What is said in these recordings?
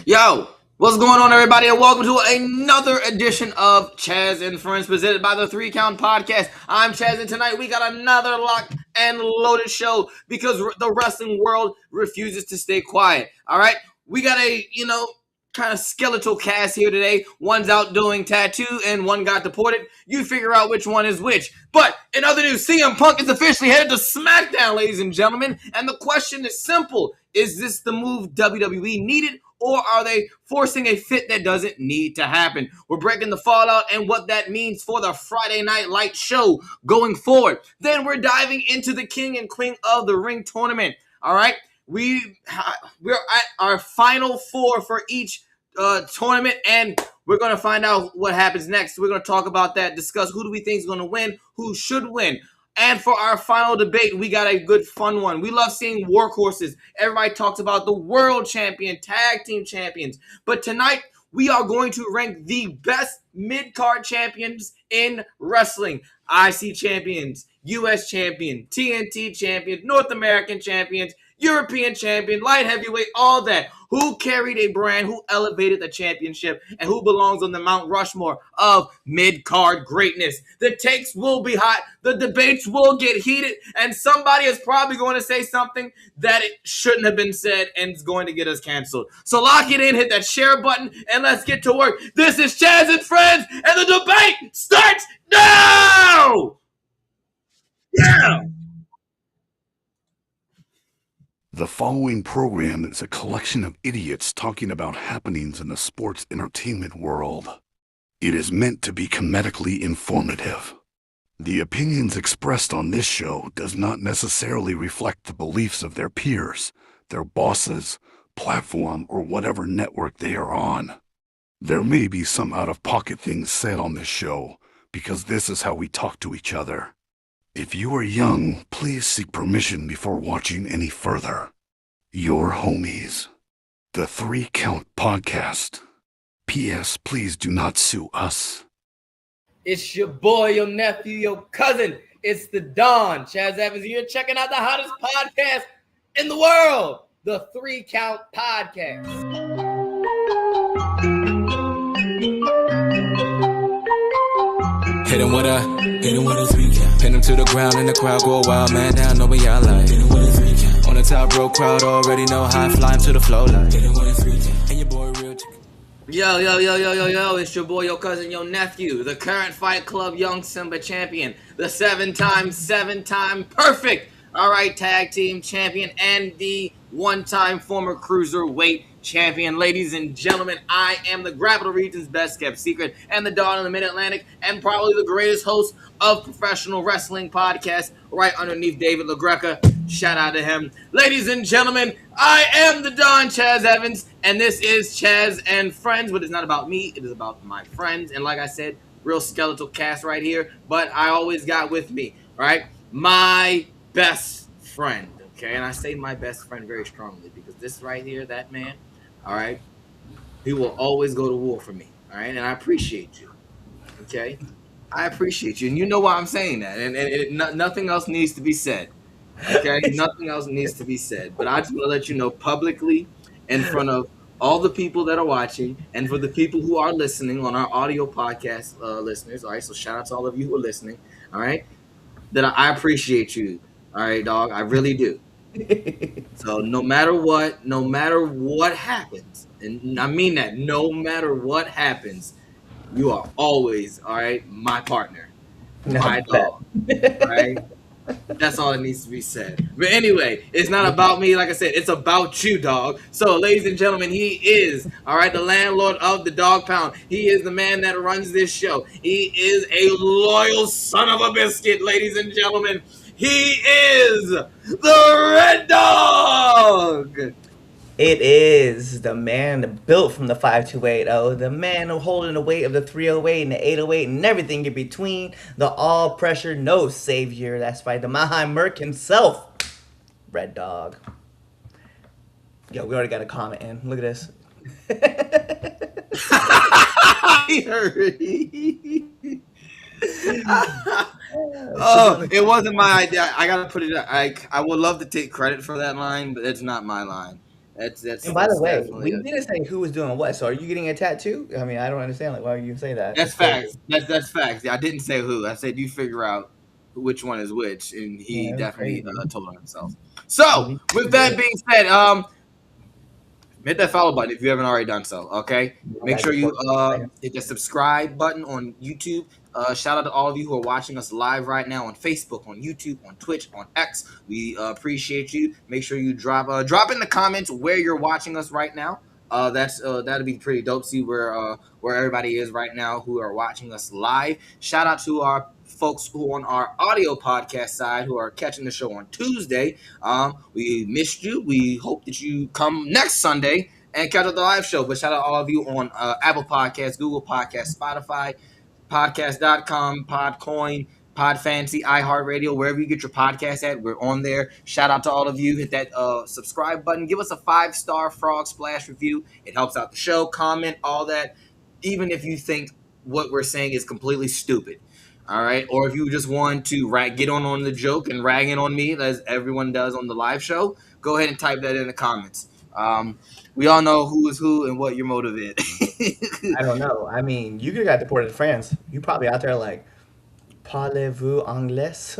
Yo, what's going on, everybody, and welcome to another edition of Chaz and Friends, presented by the 3 Count Podcast. I'm Chaz, and tonight we got another locked and loaded show because the wrestling world refuses to stay quiet. All right, we got a kind of skeletal cast here today. One's out doing tattoo, and one got deported. You figure out which one is which. But in other news, CM Punk is officially headed to SmackDown, ladies and gentlemen. And the question is simple: is this the move WWE needed? Or are they forcing a fit that doesn't need to happen? We're breaking the fallout and what that means for the Friday Night Light show going forward. Then we're diving into the King and Queen of the Ring tournament. All right, we're at our final four for each tournament, and we're going to find out what happens next. We're going to talk about that, discuss who do we think is going to win, who should win. And for our final debate, we got a good fun one. We love seeing workhorses. Everybody talks about the world champion, tag team champions. But tonight, we are going to rank the best mid-card champions in wrestling. IC champions, US champion, TNT champions, North American champions, European champion, light heavyweight, all that. Who carried a brand, who elevated the championship, and who belongs on the Mount Rushmore of mid-card greatness. The takes will be hot, the debates will get heated, and somebody is probably going to say something that it shouldn't have been said and is going to get us canceled. So lock it in, hit that share button, and let's get to work. This is Chaz and Friends, and the debate starts now! Yeah! The following program is a collection of idiots talking about happenings in the sports entertainment world. It is meant to be comedically informative. The opinions expressed on this show does not necessarily reflect the beliefs of their peers, their bosses, platform, or whatever network they are on. There may be some out-of-pocket things said on this show because this is how we talk to each other. If you are young, please seek permission before watching any further. Your homies. The 3 Count Podcast. P.S. Please do not sue us. It's your boy, your nephew, your cousin. It's the Don. Chaz Evans here, checking out the hottest podcast in the world, the 3 Count Podcast. Hit him with a 3 count. Pin him to the ground and the crowd go wild, man down, know what y'all like. Hit him with a 3 count. On the top row, crowd already know how I fly him to the flow like. Hit him with a 3 count. And your boy real chicken. Yo, it's your boy, your cousin, your nephew, the current Fight Club Young Simba champion, the seven-time perfect, all right, tag team champion, and the one-time former cruiserweight champion. Ladies and gentlemen, I am the Capital Region's best kept secret and the Dawn of the Mid-Atlantic and probably the greatest host of professional wrestling podcasts right underneath David LaGreca. Shout out to him. Ladies and gentlemen, I am the Don Chaz Evans, and this is Chaz and Friends, but it's not about me, it is about my friends. And like I said, real skeletal cast right here, but I always got with me, right, my best friend, okay? And I say my best friend very strongly because this right here, that man, all right, he will always go to war for me, all right? And I appreciate you, okay? I appreciate you, and you know why I'm saying that, and nothing else needs to be said, okay? Nothing else needs to be said, but I just want to let you know publicly in front of all the people that are watching and for the people who are listening on our audio podcast listeners, all right? So shout out to all of you who are listening, all right? That I appreciate you, all right, dog? I really do. So no matter what happens, and I mean that, no matter what happens, you are always, all right, my partner, my dog, all right? That's all that needs to be said. But anyway, it's not about me. Like I said, it's about you, dog. So, ladies and gentlemen, he is, all right, the landlord of the Dog Pound. He is the man that runs this show. He is a loyal son of a biscuit, ladies and gentlemen. He is the Red Dog. It is the man built from the 5280, the man holding the weight of the 308 and the 808 and everything in between, the all pressure, no savior. That's right, the Mahai Merc himself, Red Dog. Yo, we already got a comment in. Look at this. I heard it. Oh, it wasn't my idea. I gotta put it. I would love to take credit for that line, but it's not my line. And by the that's way, definitely we didn't say who was doing what. So are you getting a tattoo? I mean, I don't understand. Like, why you say that? that's It's crazy. facts. That's facts. I didn't say who. I said you figure out which one is which, and he Yeah, it was definitely crazy. told on himself. So He with that did. being said, hit that follow button if you haven't already done so. Okay, I make gotta sure get you 14 seconds. hit the subscribe button on YouTube. Shout out to all of you who are watching us live right now on Facebook, on YouTube, on Twitch, on X. We appreciate you. Make sure you drop in the comments where you're watching us right now. That'd be pretty dope. See where everybody is right now who are watching us live. Shout out to our folks who on our audio podcast side who are catching the show on Tuesday. We missed you. We hope that you come next Sunday and catch up the live show. But shout out all of you on Apple Podcasts, Google Podcasts, Spotify, podcast.com, Podcoin, Podfancy, iHeartRadio, wherever you get your podcast at, we're on there. Shout out to all of you. Hit that subscribe button. Give us a 5-star Frog Splash review. It helps out the show. Comment, all that. Even if you think what we're saying is completely stupid. All right. Or if you just want to get on the joke and ragging on me, as everyone does on the live show, go ahead and type that in the comments. We all know who is who and what your motive is. I don't know. I mean, you could have got deported to France. You probably out there like, parlez-vous anglais?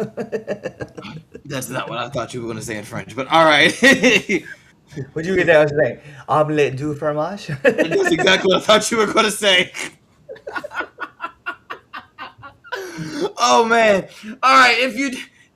That's not what I thought you were going to say in French, but all right. Would you get that? I was saying, omelette du fromage? That's exactly what I thought you were going to say. Oh man! All right,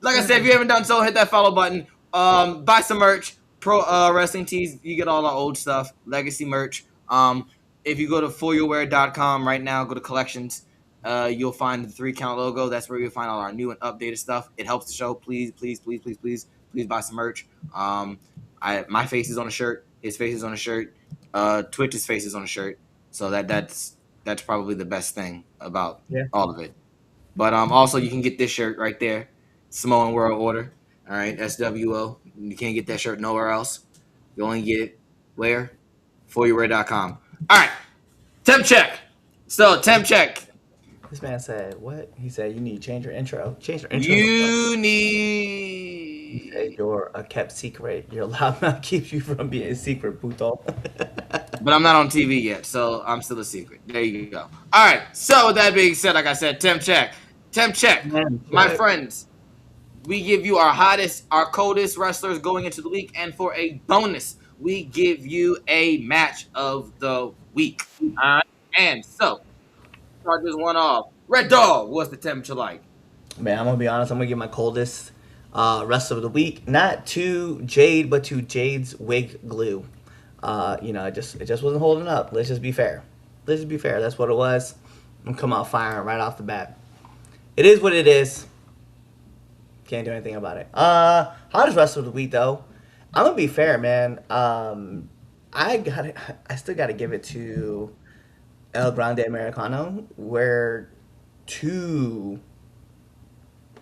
like I said, if you haven't done so, hit that follow button. Buy some merch. Pro Wrestling Tees, you get all our old stuff, legacy merch. If you go to foryourwear.com right now, go to collections. You'll find the 3 Count logo. That's where you'll find all our new and updated stuff. It helps the show. Please, please, please, please, please, please buy some merch. My face is on a shirt. His face is on a shirt. Twitch's face is on a shirt. So that's probably the best thing about Yeah. all of it. But also you can get this shirt right there, Samoan World Order. All right, SWO. You can't get that shirt nowhere else. You only get it where? foryourwear.com. All right, temp check. So temp check. This man said, what? He said, you need to change your intro. Change your intro. You He said, need. you're a kept secret. Your loudmouth keeps you from being a secret, puto. But I'm not on TV yet, so I'm still a secret. There you go. All right. So with that being said, like I said, temp check. Temp check. My friends, we give you our hottest, our coldest wrestlers going into the week, and for a bonus, we give you a match of the week. All right. And so, start this one off. Red Dog, what's the temperature like? Man, I'm gonna be honest. I'm gonna give my coldest rest of the week, not to Jade, but to Jade's wig glue. It just wasn't holding up. Let's just be fair. Let's just be fair. That's what it was. I'm come out firing right off the bat. It is what it is. Can't do anything about it. Hottest rest of the week though. I'm gonna be fair, man. I still gotta give it to El Grande Americano. Two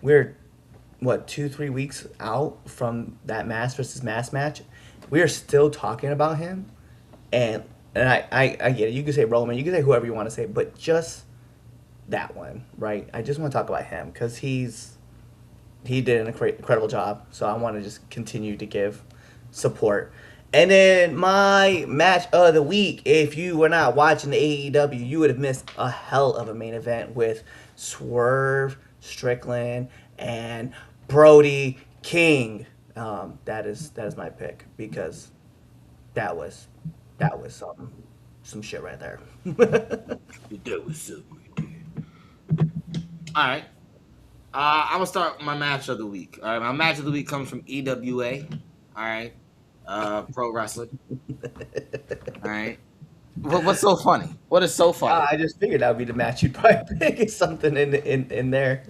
we're what 2-3 weeks out from that mass versus mass match. We are still talking about him, and I get it. You can say Roman, you can say whoever you want to say, but just that one, right? I just want to talk about him because he did an incredible job. So I want to just continue to give support. And then my match of the week, if you were not watching the AEW, you would have missed a hell of a main event with Swerve Strickland and Brody King. That is my pick because that was some shit right there. That was so All right. I'm gonna start my match of the week. All right, my match of the week comes from EWA. All right, pro wrestling. All right. What's so funny? What is so funny? I just figured that would be the match you'd probably pick. Is something in there.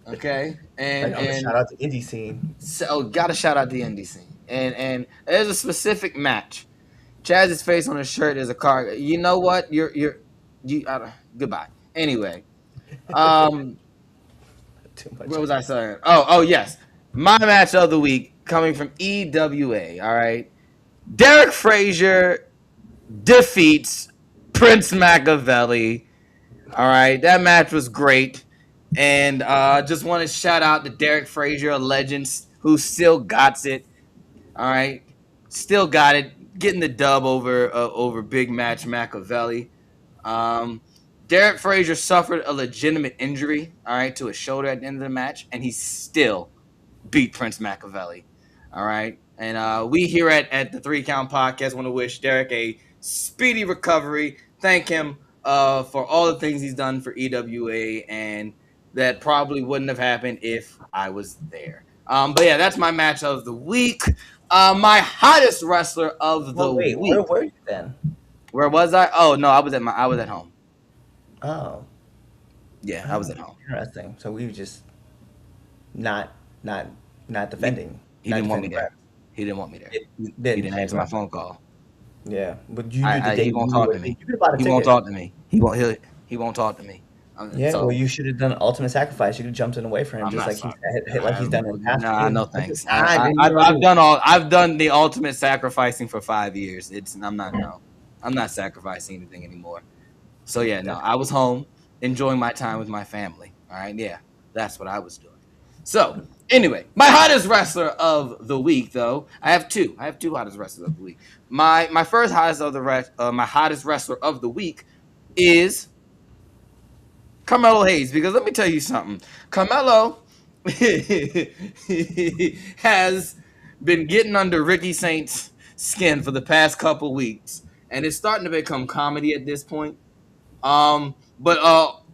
Okay, Like, I'm gonna shout out to indie scene. so gotta shout out the indie scene. And there's a specific match. Chaz's face on his shirt is a car. You know what? Goodbye. Anyway, um, Too much. what was I saying? Oh yes, my match of the week coming from EWA. All right, Derek Frazier defeats Prince Machiavelli. All right, that match was great, and just want to shout out to Derek Frazier, a legend who still got it. All right, still got it. getting the dub over Big Match Machiavelli. Um, Derek Frazier suffered a legitimate injury, all right, to his shoulder at the end of the match, and he still beat Prince Machiavelli. All right. And we here at the Three Count Podcast want to wish Derek a speedy recovery. Thank him for all the things he's done for EWA, and that probably wouldn't have happened if I was there. But yeah, that's my match of the week. My hottest wrestler of Well, the wait, where week. were you then? Where was I? Oh no, I was at home. Oh, Yeah, I was oh, at home. interesting. So we were just not, not, not He, defending, he not didn't want me defending there. Brad. He didn't want me there. It He didn't. didn't answer my phone call. Yeah, but you knew the He day won't you talk were. to You me. could have bought a He won't ticket. talk to me. He won't talk to me. Yeah, well, So you should have done ultimate sacrifice. You could have jumped in away for him, I'm just not like sorry. like he's done in the past. Nah, no At the thanks. time, and you know, I've done the ultimate sacrificing for 5 years. I'm not no. I'm not sacrificing anything anymore. So yeah, no. that's I was home enjoying my time with my family. All right, yeah, that's what I was doing. So anyway, my hottest wrestler of the week, though, I have two. I have two hottest wrestlers of the week. My first hottest of my hottest wrestler of the week is Carmelo Hayes, because let me tell you something. Carmelo has been getting under Ricky Saint's skin for the past couple weeks, and it's starting to become comedy at this point. But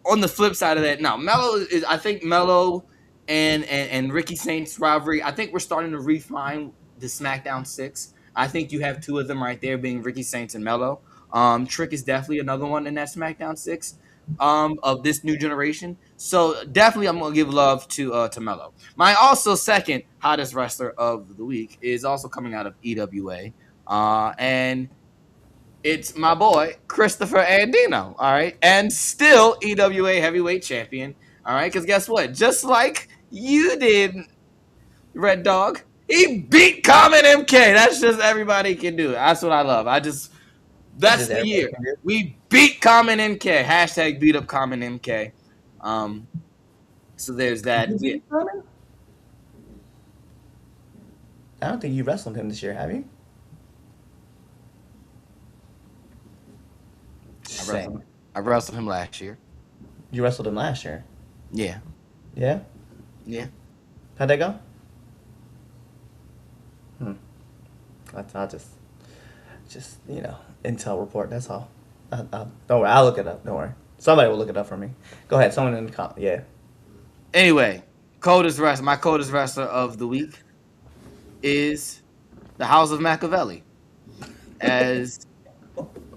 on the flip side of that, now Melo is I think Melo and Ricky Saints rivalry. I think we're starting to refine the SmackDown Six. I think you have two of them right there, being Ricky Saints and Melo. Trick is definitely another one in that SmackDown Six of this new generation. So definitely, I'm gonna give love to Melo. My also second hottest wrestler of the week is also coming out of EWA, and it's my boy Christopher Andino. All right, and still EWA heavyweight champion. All right, because guess what? Just like you did, Red Dog, he beat Common MK. That's just everybody can do it. That's what I love. That's just the everybody year can do. we beat Common MK. Hashtag beat up Common MK. Um, so there's Did that. you Yeah, beat Roman? I don't think you wrestled him this year, have you? I Just wrestled. saying. I wrestled him last year. You wrestled him last year. Yeah, Yeah. yeah. How'd that go? Hmm. I'll just intel report. That's all. Don't worry. I'll look it up. Don't worry. Somebody will look it up for me. Go ahead. Someone in the comment. Yeah. Anyway, my coldest wrestler of the week is the House of Machiavelli. As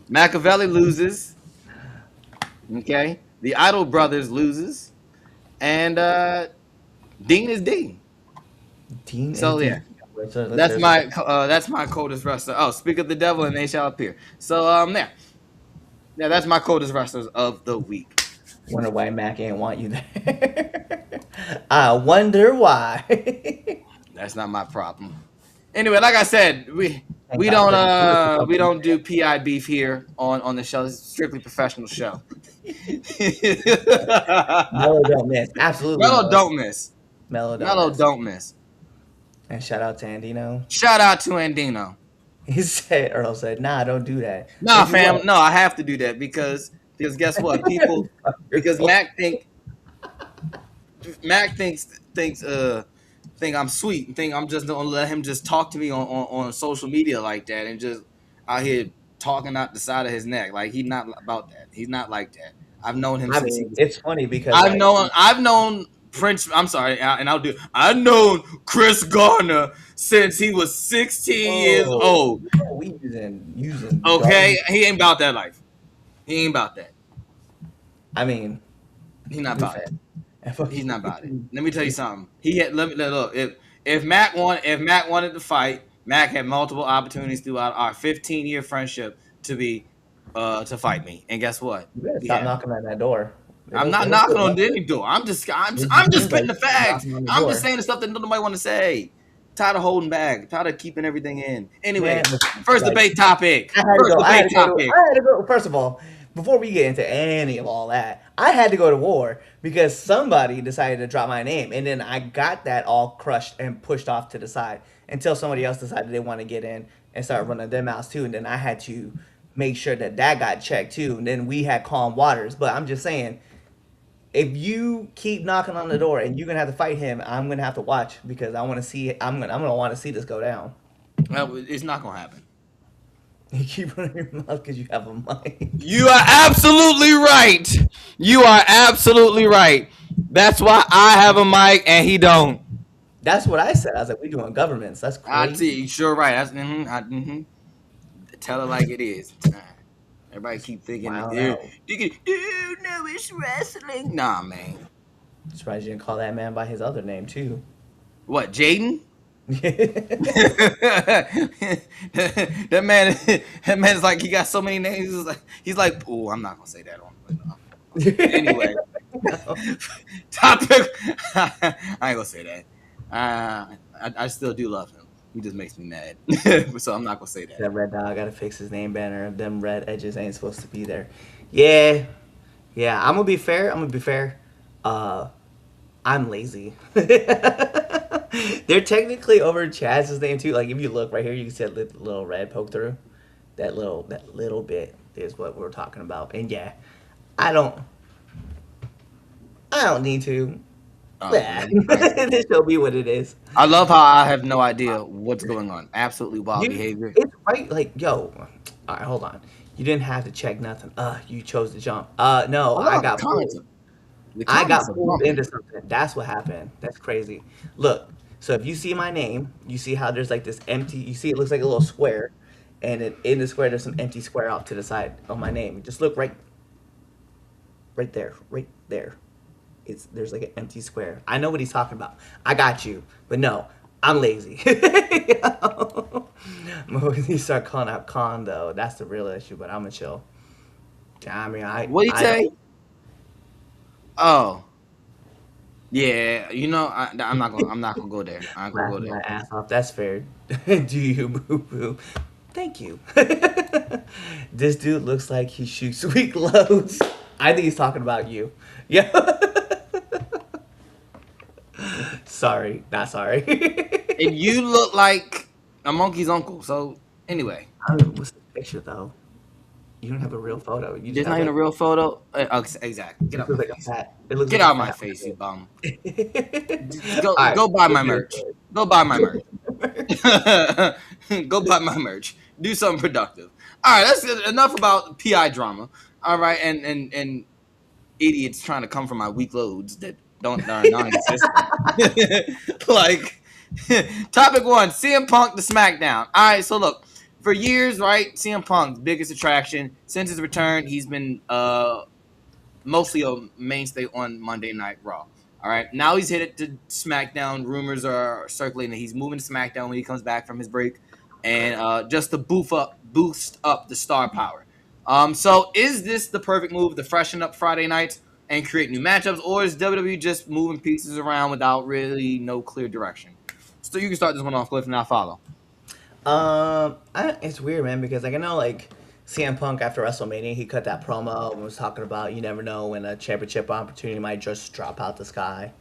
Machiavelli loses, okay, the Idol Brothers loses, and Dean is Dean. Dean So and yeah, Dean. There's that's my coldest wrestler. Oh, speak of the devil and they shall appear. So there, yeah, that's my coldest wrestlers of the week. wonder why Mac ain't want you there. I wonder why. That's not my problem. Anyway, like I said, Thank God for the we don't do PI beef here on the show. It's a strictly professional show. Mellow don't miss. Absolutely Mellow Mellow. don't miss. Mellow don't Mellow miss. don't miss. And shout out to Andino. Shout out to Andino. He said, Earl said, nah, don't do that. Nah, If you fam, want. no, I have to do that because guess what? People because Mac think I'm sweet and think I'm just gonna let him just talk to me on social media like that and just out here talking out the side of his neck. Like he's not about that. He's not like that. I've known him I since he mean, was it's funny because like I've known Prince. I'm sorry, and I've known Chris Garner since he was 16 years old. we using Okay, he ain't about that life. He ain't about that. I mean, He's not we about it. fair. He's not about it. Let me tell you something. He had look if Mac wanted to fight, Mac had multiple opportunities throughout our 15-year friendship to fight me. And guess what? You better stop Yeah. knocking on that door. I'm not knocking on any door. I'm just spitting the facts. Knocking on the I'm door. just saying the stuff that nobody want to say. Tired of holding back. Tired of keeping everything in. Anyway, Man, listen, first like, debate topic. I had to First go. debate topic. I had to go. First of all, before we get into any of all that, I had to go to war because somebody decided to drop my name, and then I got that all crushed and pushed off to the side until somebody else decided they want to get in and started running their mouths too. And then I had to make sure that that got checked too. And then we had calm waters. But I'm just saying, if you keep knocking on the door and you're gonna have to fight him, I'm gonna have to watch because I want to see. I'm gonna want to see this go down. Well, it's not gonna happen. You keep running your mouth because you have a mic. You are absolutely right. You are absolutely right. That's why I have a mic and he don't. That's what I said. I was like, we doing governments. That's I crazy. see. Sure, right. That's Tell it like it is. Everybody keep thinking, Wow, dude, out. no, it's wrestling. Nah, man. Surprised you didn't call that man by his other name too. What, Jaden? That's that man, that man's like he got so many names. He's like, oh, I'm not gonna say that on. Anyway, topic. I ain't gonna say that. I still do love him. He just makes me mad, so I'm not gonna say that. That red dog gotta fix his name banner. Them red edges ain't supposed to be there. Yeah, yeah. I'm gonna be fair. I'm gonna be fair. Uh, I'm lazy. They're technically over Chaz's name too. Like if you look right here, you can see a little red poke through. That little bit is what we're talking about. And yeah, I don't I don't need to. Oh, This will be what it is. I love how I have no idea what's going on. Absolutely wild You, behavior. it's right. Like yo, all right, hold on. You didn't have to check nothing. You chose to jump. No, Hold I on, got pulled. the I comments got are pulled bumping. into something. That's what happened. That's crazy. Look, so if you see my name, you see how there's like this empty. You see it looks like a little square, and in the square there's some empty square off to the side of my name. Just look right there, right there. There's like an empty square. I know what he's talking about. I got you, but no, I'm lazy. When you start calling out Khan though, that's the real issue. But I'm gonna chill. I mean, What do you I say? don't. Oh, yeah. I'm not gonna go there. I'm not gonna go Laughing there. my ass off. That's fair. Do you boo boo? Thank you. This dude looks like he shoots weak loads. I think he's talking about you. Yeah. Sorry, not sorry. And you look like a monkey's uncle. So anyway, What's the picture though? You don't have a real photo. You just there's have not even like a real photo. Exactly. Get it out my looks like a face. fat. It looks Get like a out my fat. face, you bum. All right, Go buy let's my get merch. into Go buy my merch. it. Go buy my merch. Do something productive. All right, that's enough about PI drama. All right, and idiots trying to come from my weak loads that are non-existent. Like topic one: CM Punk to SmackDown. All right, so look, for years, right, CM Punk's biggest attraction since his return, he's been mostly a mainstay on Monday Night Raw. All right, now he's headed to SmackDown. Rumors are circulating that he's moving to SmackDown when he comes back from his break, and just to boost up the star power. So is this the perfect move to freshen up Friday nights and create new matchups, or is WWE just moving pieces around without really no clear direction? So you can start this one off, Cliff, and I'll follow. It's weird, man, because like I know like CM Punk after WrestleMania, he cut that promo and was talking about you never know when a championship opportunity might just drop out the sky,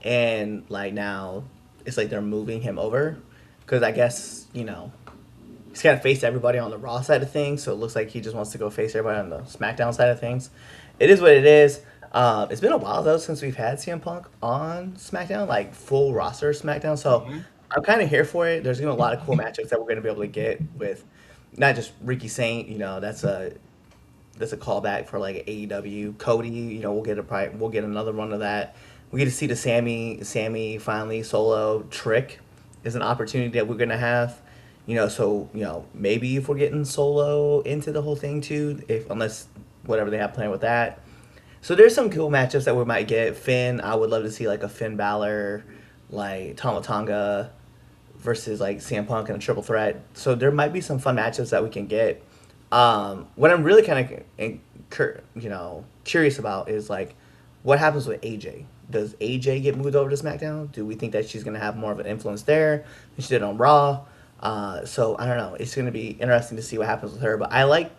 and like now it's like they're moving him over because I guess he's got to face everybody on the Raw side of things, so it looks like he just wants to go face everybody on the SmackDown side of things. It is what it is. It's been a while though since we've had CM Punk on SmackDown, like full roster SmackDown. So I'm kind of here for it. There's gonna be a lot of cool matchups that we're gonna be able to get with not just Ricky Saint. That's a callback for like AEW. Cody, we'll get another run of that. We get to see the Sammy finally solo trick is an opportunity that we're gonna have. So maybe if we're getting Solo into the whole thing too, if unless whatever they have planned with that. So there's some cool matchups that we might get. Finn, I would love to see like a Finn Balor, like Tama Tonga versus like CM Punk in a triple threat. So there might be some fun matchups that we can get. What I'm really kind of curious about is like what happens with AJ. Does AJ get moved over to SmackDown? Do we think that she's gonna have more of an influence there than she did on Raw? So I don't know. It's gonna be interesting to see what happens with her. But I like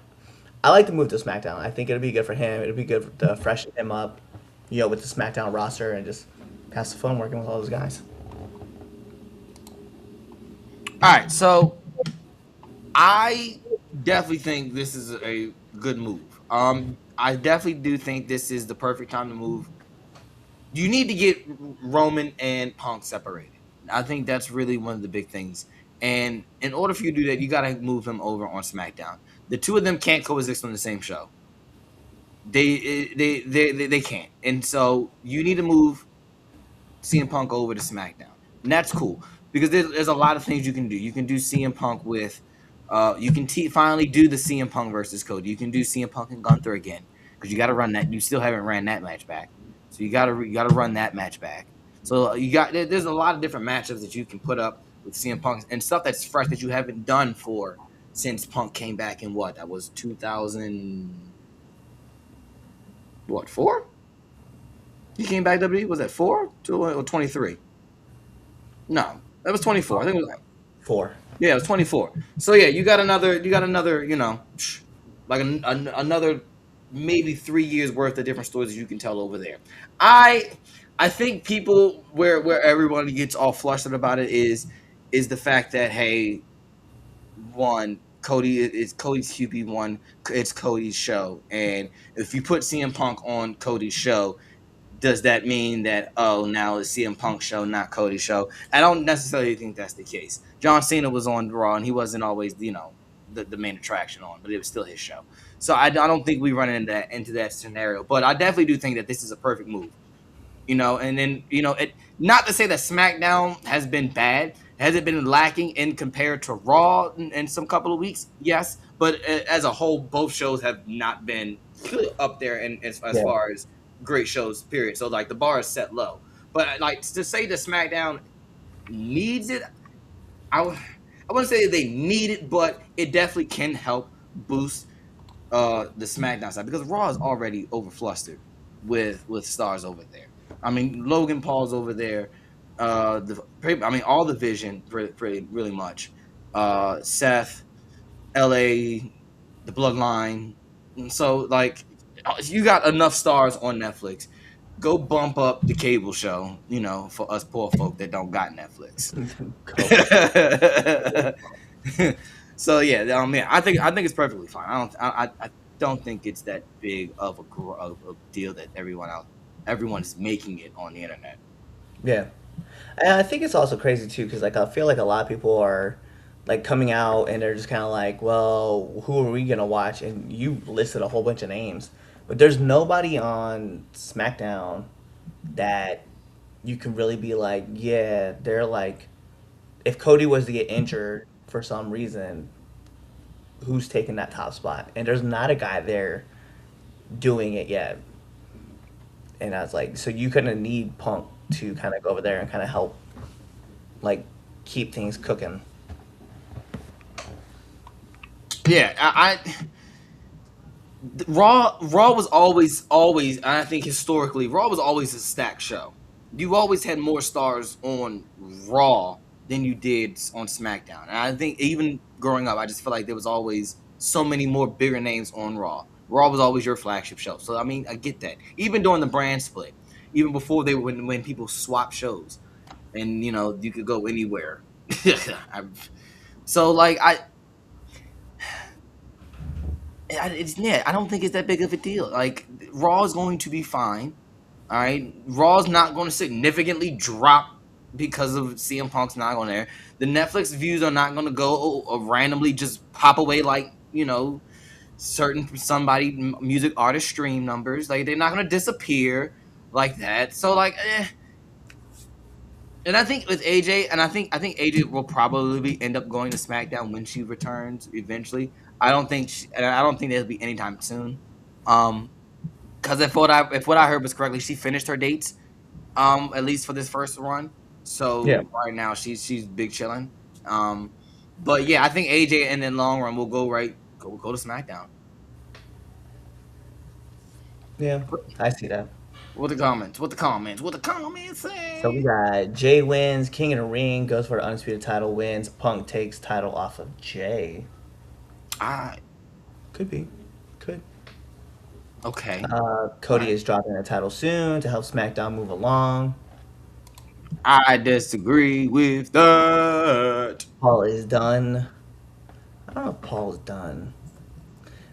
the move to SmackDown. I think it'll be good for him. It'll be good to freshen him up, with the SmackDown roster and just pass the fun working with all those guys. All right, so I definitely think this is a good move. I definitely do think this is the perfect time to move. You need to get Roman and Punk separated. I think that's really one of the big things. And in order for you to do that, you got to move them over on SmackDown. The two of them can't coexist on the same show. They can't. And so you need to move CM Punk over to SmackDown, and that's cool because there's a lot of things you can do. You can do CM Punk with, you can finally do the CM Punk versus Cody. You can do CM Punk and Gunther again because you got to run that. You still haven't ran that match back, so you got to run that match back. So there's a lot of different matchups that you can put up with CM Punk and stuff that's fresh that you haven't done for since Punk came back in what that was 2000 what 4? He came back WWE was that 4 or 23? No, that was 24. I think it was 4. yeah, it was 24. So yeah, you got another, like another maybe 3 years worth of different stories that you can tell over there. I I think people where everyone gets all flustered about it is the fact that hey, one Cody is Cody's QB1. It's Cody's show, and if you put CM Punk on Cody's show, does that mean that now it's CM Punk's show, not Cody's show? I don't necessarily think that's the case. John Cena was on Raw and he wasn't always the main attraction on, but it was still his show. So I don't think we run into that scenario. But I definitely do think that this is a perfect move. And then it not to say that SmackDown has been bad. Has it been lacking in compared to Raw in some couple of weeks? Yes, but as a whole, both shows have not been up there and as Yeah. far as great shows. Period. So like the bar is set low. But like to say that SmackDown needs it, I wouldn't say that they need it, but it definitely can help boost the SmackDown side because Raw is already overflustered with stars over there. I mean, Logan Paul's over there. All the Vision pretty really much. Seth, LA, the Bloodline. And so like, you got enough stars on Netflix. Go bump up the cable show. For us poor folk that don't got Netflix. Go. So yeah, I think it's perfectly fine. I don't think it's that big of a deal that everyone is making it on the internet. Yeah. And I think it's also crazy too because like I feel like a lot of people are like coming out and they're just kind of like, well, who are we gonna watch? And you listed a whole bunch of names, but there's nobody on SmackDown that you can really be like, yeah, they're like, if Cody was to get injured for some reason, who's taking that top spot? And there's not a guy there doing it yet. And I was like, so you kind of need Punk to kind of go over there and kind of help, like, keep things cooking. Yeah, Raw was always, and I think historically, Raw was always a stacked show. You always had more stars on Raw than you did on SmackDown. And I think even growing up, I just feel like there was always so many more bigger names on Raw. Raw was always your flagship show. So I mean, I get that. Even during the brand split, even before when people swap shows, and you could go anywhere. So like I don't think it's that big of a deal. Like Raw is going to be fine. All right, Raw's not going to significantly drop because of CM Punk's not on there. The Netflix views are not going to go randomly just pop away like certain music artist stream numbers. Like they're not going to disappear like that. So like, and I think with AJ, and I think AJ will probably end up going to SmackDown when she returns eventually. I don't think that'll be anytime soon. Because if what I heard was correctly, she finished her dates. At least for this first run. Yeah. So right now she's big chilling. Um, but yeah, I think AJ in the long run will go to SmackDown. Yeah, I see that. What the comments? What the comments? What the comments So we say? got Jay wins, King of the Ring goes for the undisputed title, wins. Punk takes title off of Jay. I Could be, could. okay. All Cody right. is dropping the title soon to help SmackDown move along. I disagree with that. Paul is done. I don't know if Paul's done.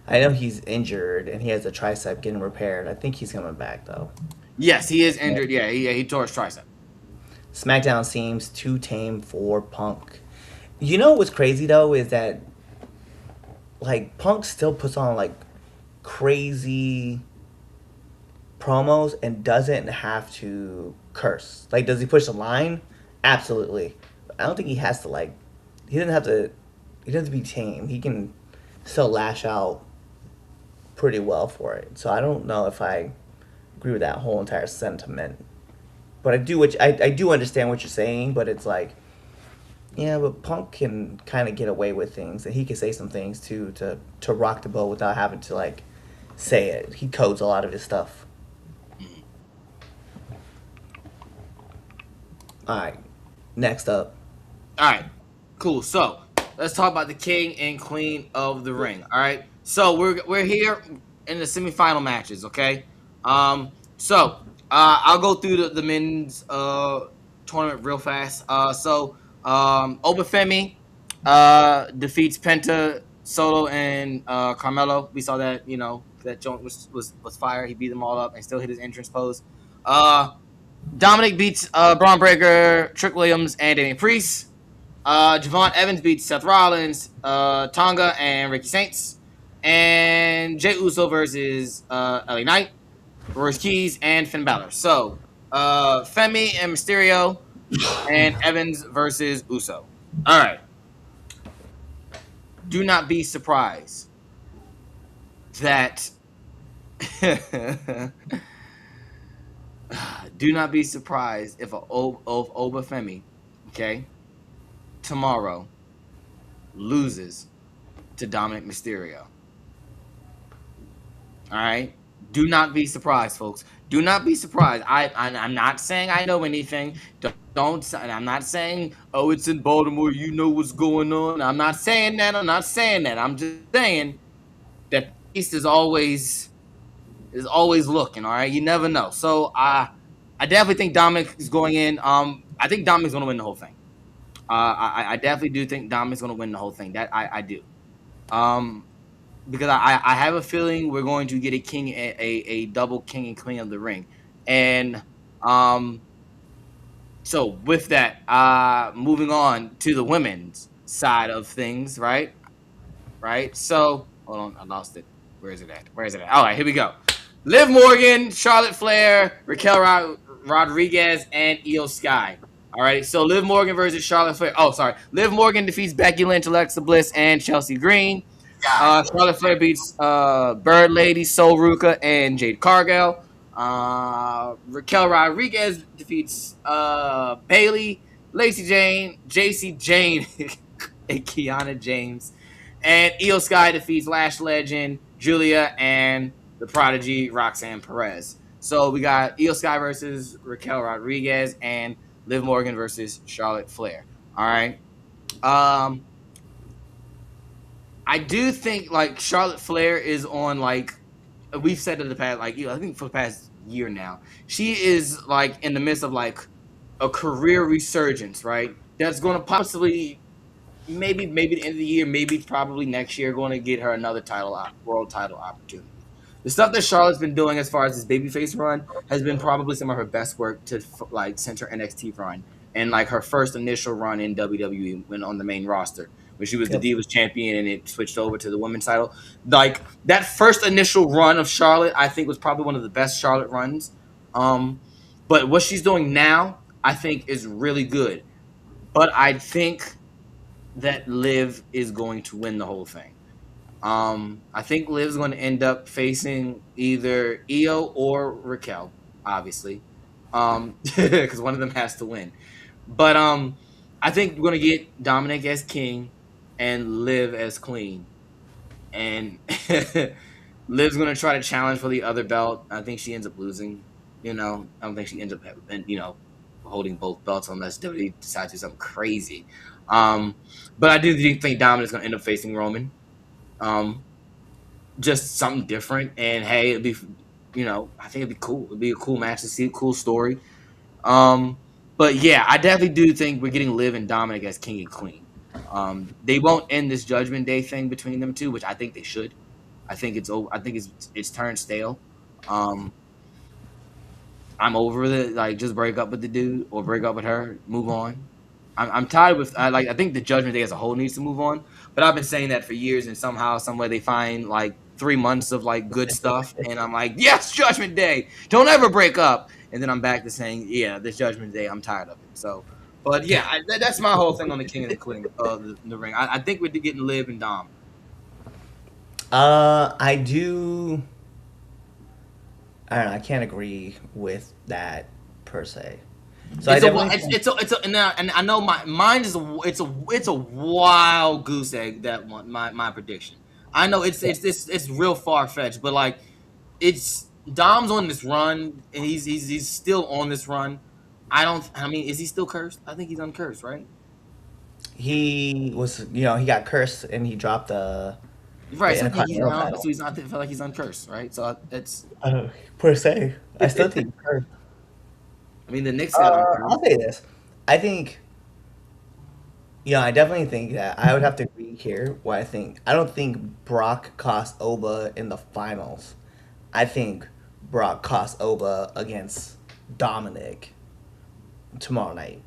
I know he's injured and he has a tricep getting repaired. I think he's coming back though. Yes, he is injured. Yeah, he tore his tricep. SmackDown seems too tame for Punk. You know what's crazy though is that like Punk still puts on like crazy promos and doesn't have to curse. Like, does he push the line? Absolutely. But I don't think he has to like. He doesn't have to. He doesn't have to be tame. He can still lash out pretty well for it. So I don't know if I agree with that whole entire sentiment. But I do understand what you're saying. But it's like, yeah, but Punk can kind of get away with things, and he can say some things too to rock the boat without having to like say it. He codes a lot of his stuff. All right, next up. All right, cool. So let's talk about the king and queen of the ring. All right. So we're here in the semifinal matches. Okay. So I'll go through the men's tournament real fast. Obafemi defeats Penta, Solo, and Carmelo. We saw that that joint was fire. He beat them all up and still hit his entrance pose. Dominic beats Braun Breaker, Trick Williams, and Damian Priest. Javon Evans beats Seth Rollins, Tonga, and Ricky Saints. And Jey Uso versus LA Knight, Royce Keys, and Finn Balor. So, Femi and Mysterio, and Evans versus Uso. All right. Do not be surprised that. Do not be surprised if Obafemi, okay, tomorrow loses to Dominic Mysterio. All right. Do not be surprised, folks. Do not be surprised. I'm not saying I know anything. Don't. I'm not saying, oh, it's in Baltimore. You know what's going on. I'm not saying that. I'm not saying that. I'm just saying that the East is always looking. All right. You never know. So I definitely think Dominic is going in. I think Dominic's going to win the whole thing. I definitely do think Dominic's going to win the whole thing. That I do. Because I have a feeling we're going to get a double king and queen of the ring. And so with that, moving on to the women's side of things, right? Right? So hold on, I lost it. Where is it at? All right, here we go. Liv Morgan, Charlotte Flair, Raquel Rodriguez, and Io Sky. All right, so Liv Morgan versus Charlotte Flair. Oh, sorry. Liv Morgan defeats Becky Lynch, Alexa Bliss, and Chelsea Green. Charlotte Flair beats Bird Lady, Sol Ruka, and Jade Cargill. Raquel Rodriguez defeats Bailey, Lacey Jane, JC Jane, and Kiana James. And Io Sky defeats Lash Legend, Julia, and the Prodigy, Roxanne Perez. So we got Io Sky versus Raquel Rodriguez and Liv Morgan versus Charlotte Flair. All right. I do think like Charlotte Flair is on like we've said in the past, like I think for the past year now, she is like in the midst of like a career resurgence, right? That's going to possibly maybe the end of the year, maybe probably next year, going to get her another world title opportunity. The stuff that Charlotte's been doing as far as this babyface run has been probably some of her best work to like since her NXT run and like her first initial run in WWE when on the main roster when she was the Divas champion and it switched over to the women's title. Like that first initial run of Charlotte, I think was probably one of the best Charlotte runs. But what she's doing now, I think, is really good. But I think that Liv is going to win the whole thing. I think Liv's going to end up facing either Io or Raquel, obviously, because one of them has to win. But I think we're going to get Dominic as king and Liv as queen. And Liv's going to try to challenge for the other belt. I think she ends up losing. I don't think she ends up, holding both belts unless WWE decides to do something crazy. But I do think Dominic's going to end up facing Roman. Just something different, and hey, it'd be, I think it'd be cool. It'd be a cool match to see, a cool story. But yeah, I definitely do think we're getting Liv and Dominic as king and queen. They won't end this Judgment Day thing between them two, which I think they should. I think it's over. I think it's turned stale. Um, I'm over it. Like, just break up with the dude or break up with her. Move on. I'm tired with. I think the Judgment Day as a whole needs to move on. But I've been saying that for years, and somehow, somewhere, they find like 3 months of like good stuff, and I'm like, yes, Judgment Day. Don't ever break up. And then I'm back to saying, yeah, this Judgment Day. I'm tired of it. So, but yeah, that's my whole thing on the King of the Queen, the ring. I think we're getting Liv and Dom. I do. I don't know. I can't agree with that per se. So I It's a definitely and I know mine is it's a wild goose egg, that one, my prediction. I know it's real far fetched, but like, it's Dom's on this run, and he's still on this run. I mean, is he still cursed? I think he's uncursed, right? he was. He got cursed and he dropped Right. the So I think he's Intercontinental not. So title. he's not. I feel like he's uncursed, right? So it's. Per se, I still think cursed. I mean, the Knicks got I'll uncursed. say this. I think. I definitely think that I would have to agree here. What I think, I don't think Brock cost Oba in the finals. I think Brock cost Oba against Dominic tomorrow night.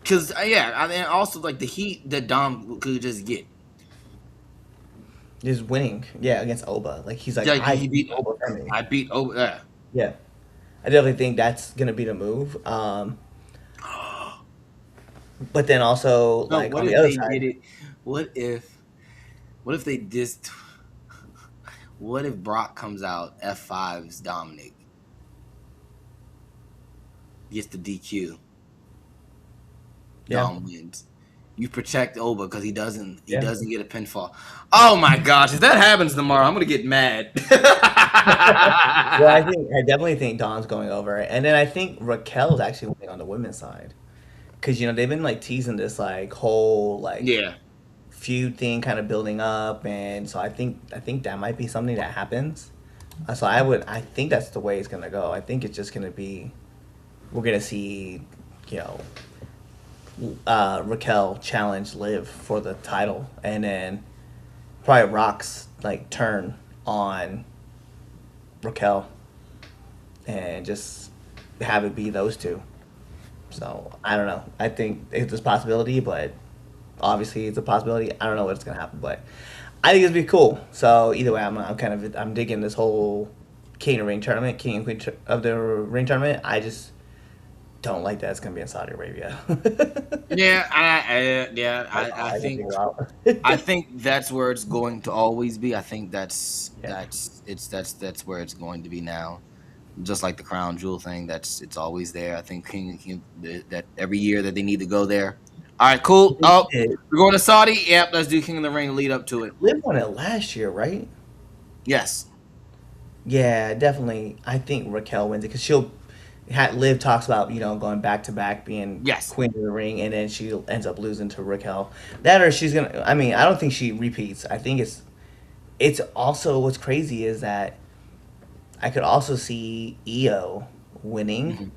Because yeah, I mean, also like the heat that Dom could just get. Just winning, yeah, against Oba. Like he's like, Like I he beat beat. Oba for me. I beat over. Yeah. Yeah, I definitely think that's gonna be the move. But then also No, like what on the if other they side, did it? What if? What if they just? What if Brock comes out F5's Dominic gets the DQ? yeah, Dom wins. You protect Oba because he doesn't. He yeah. doesn't get a pinfall. Oh my gosh! If that happens tomorrow, I'm gonna get mad. Well, I definitely think Don's going over, and then I think Raquel's actually winning on the women's side because they've been like teasing this like whole like Yeah. feud thing kind of building up, and so I think that might be something that happens. So I think that's the way it's gonna go. I think it's just gonna be we're gonna see you know Raquel challenge Liv for the title, and then probably Rock's like turn on Raquel, and just have it be those two. So I don't know. I think it's a possibility, but obviously it's a possibility. I don't know what's gonna happen, but I think it'd be cool. So either way, I'm digging this whole King of Ring tournament, King and Queen of the Ring tournament. I just don't like that it's gonna be in Saudi Arabia. Yeah. Yeah. That's all I I can think. think about. I think that's where it's going to always be. I think Yeah. that's where it's going to be now. Just like the crown jewel thing, it's always there. I think that every year that they need to go there. All right, cool. Oh, we're going to Saudi. Yep, let's do King of the Ring. Lead up to it. Liv won it last year, right? Yes. Yeah, definitely. I think Raquel wins it because Liv talks about going back to back being Yes. queen of the ring, and then she ends up losing to Raquel. That or she's gonna. I mean, I don't think she repeats. I think it's also what's crazy is that I could also see Io winning Mhm.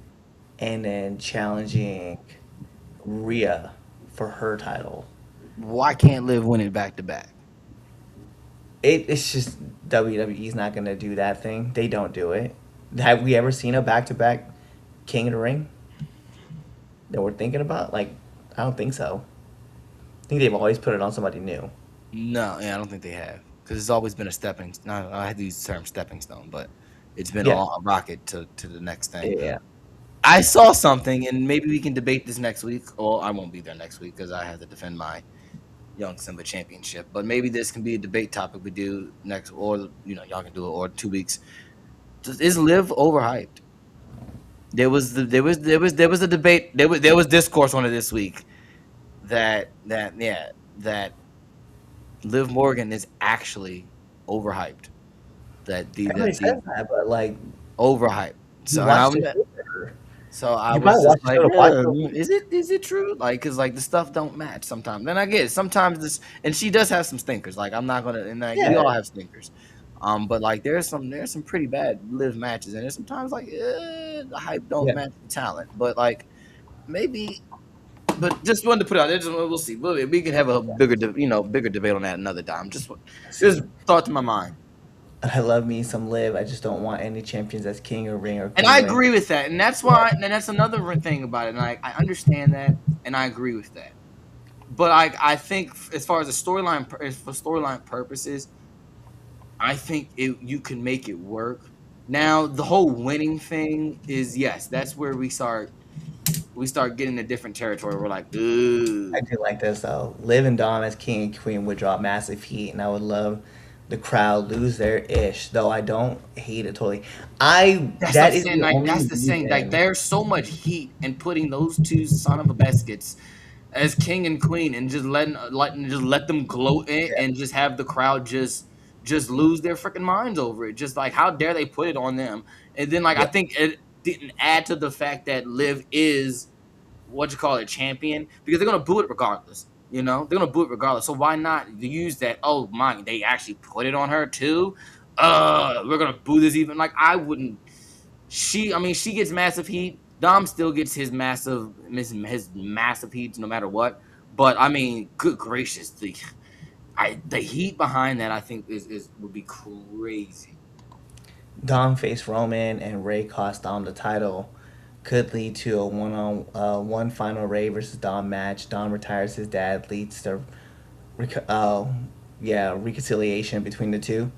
and then challenging Rhea for her title. Why can't Liv win it back to back? It's just WWE's not gonna do that thing. They don't do it. Have we ever seen a back to back King of the Ring that we're thinking about? Like, I don't think so. I think they've always put it on somebody new. No, yeah, I don't think they have, because it's always been a stepping. No, I had to use the term stepping stone, but it's been Yeah, a rocket to the next thing. yeah. I saw something, and maybe we can debate this next week. Or I won't be there next week because I have to defend my Young Simba championship. But maybe this can be a debate topic we do next, or y'all can do it, or 2 weeks. Is Liv overhyped? There was a debate. There was discourse on it this week that Liv Morgan is actually overhyped. That the Everybody that says the that, but like, overhyped. you So watched I'm the show with her. So I You was probably just watched the like, show to watch her. is it true? Like, cause like the stuff don't match sometimes. And I get it. Sometimes this, and she does have some stinkers. Like, I'm not gonna, and like we Yeah, all have stinkers. But like there's some pretty bad live matches, and there's sometimes like the hype don't yeah. match the talent. But like maybe But just wanted to put it out there. We'll see. We can have a bigger debate on that another time. Just thought to my mind. I love me some Liv. I just don't want any champions as king or ring or And I queen. agree with that, and that's why, and that's another thing about it. And I understand that, and I agree with that. But I think as far as the storyline, for storyline purposes, I think you can make it work. Now the whole winning thing is, yes, that's where we start getting a different territory. We're like, I ooh, do like this though. Liv and Dom as king and queen would draw massive heat, and I would love the crowd lose their ish. Though I don't hate it totally. I that's what I'm that is saying. the Like only that's the thing. Like reason. there's so much heat in putting those two son of a biscuits as king and queen, and just let them gloat it, Yeah, and just have the crowd just lose their freaking minds over it. Just like, how dare they put it on them? And then, like, I yeah. think it didn't add to the fact that Liv is what you call it, champion, because they're gonna boo it regardless. They're gonna boo it regardless. So why not use that? Oh my, they actually put it on her too. We're gonna boo this even. Like, I wouldn't. I mean, she gets massive heat. Dom still gets his massive heat no matter what. But I mean, good gracious, the heat behind that, I think is would be crazy. Dom faced Roman and Ray cost Dom the title. Could lead to a one final Ray versus Dom match. Dom retires his dad, leads to rec- uh, reconciliation between the two.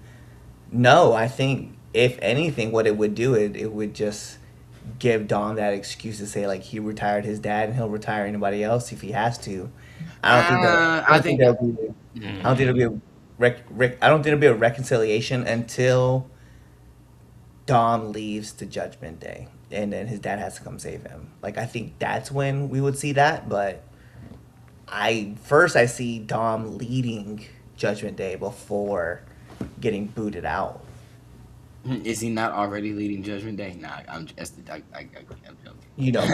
No, I think if anything, what it would do, it would just give Dom that excuse to say like he retired his dad and he'll retire anybody else if he has to. I don't think that. I I don't think think. there'll be. I don't think there'll be a I don't think there'll be a reconciliation until Dom leaves to Judgment Day, and then his dad has to come save him. Like I think that's when we would see that. But I see Dom leading Judgment Day before getting booted out. Is he not already leading Judgment Day? Nah, I'm just. I'm joking. You know,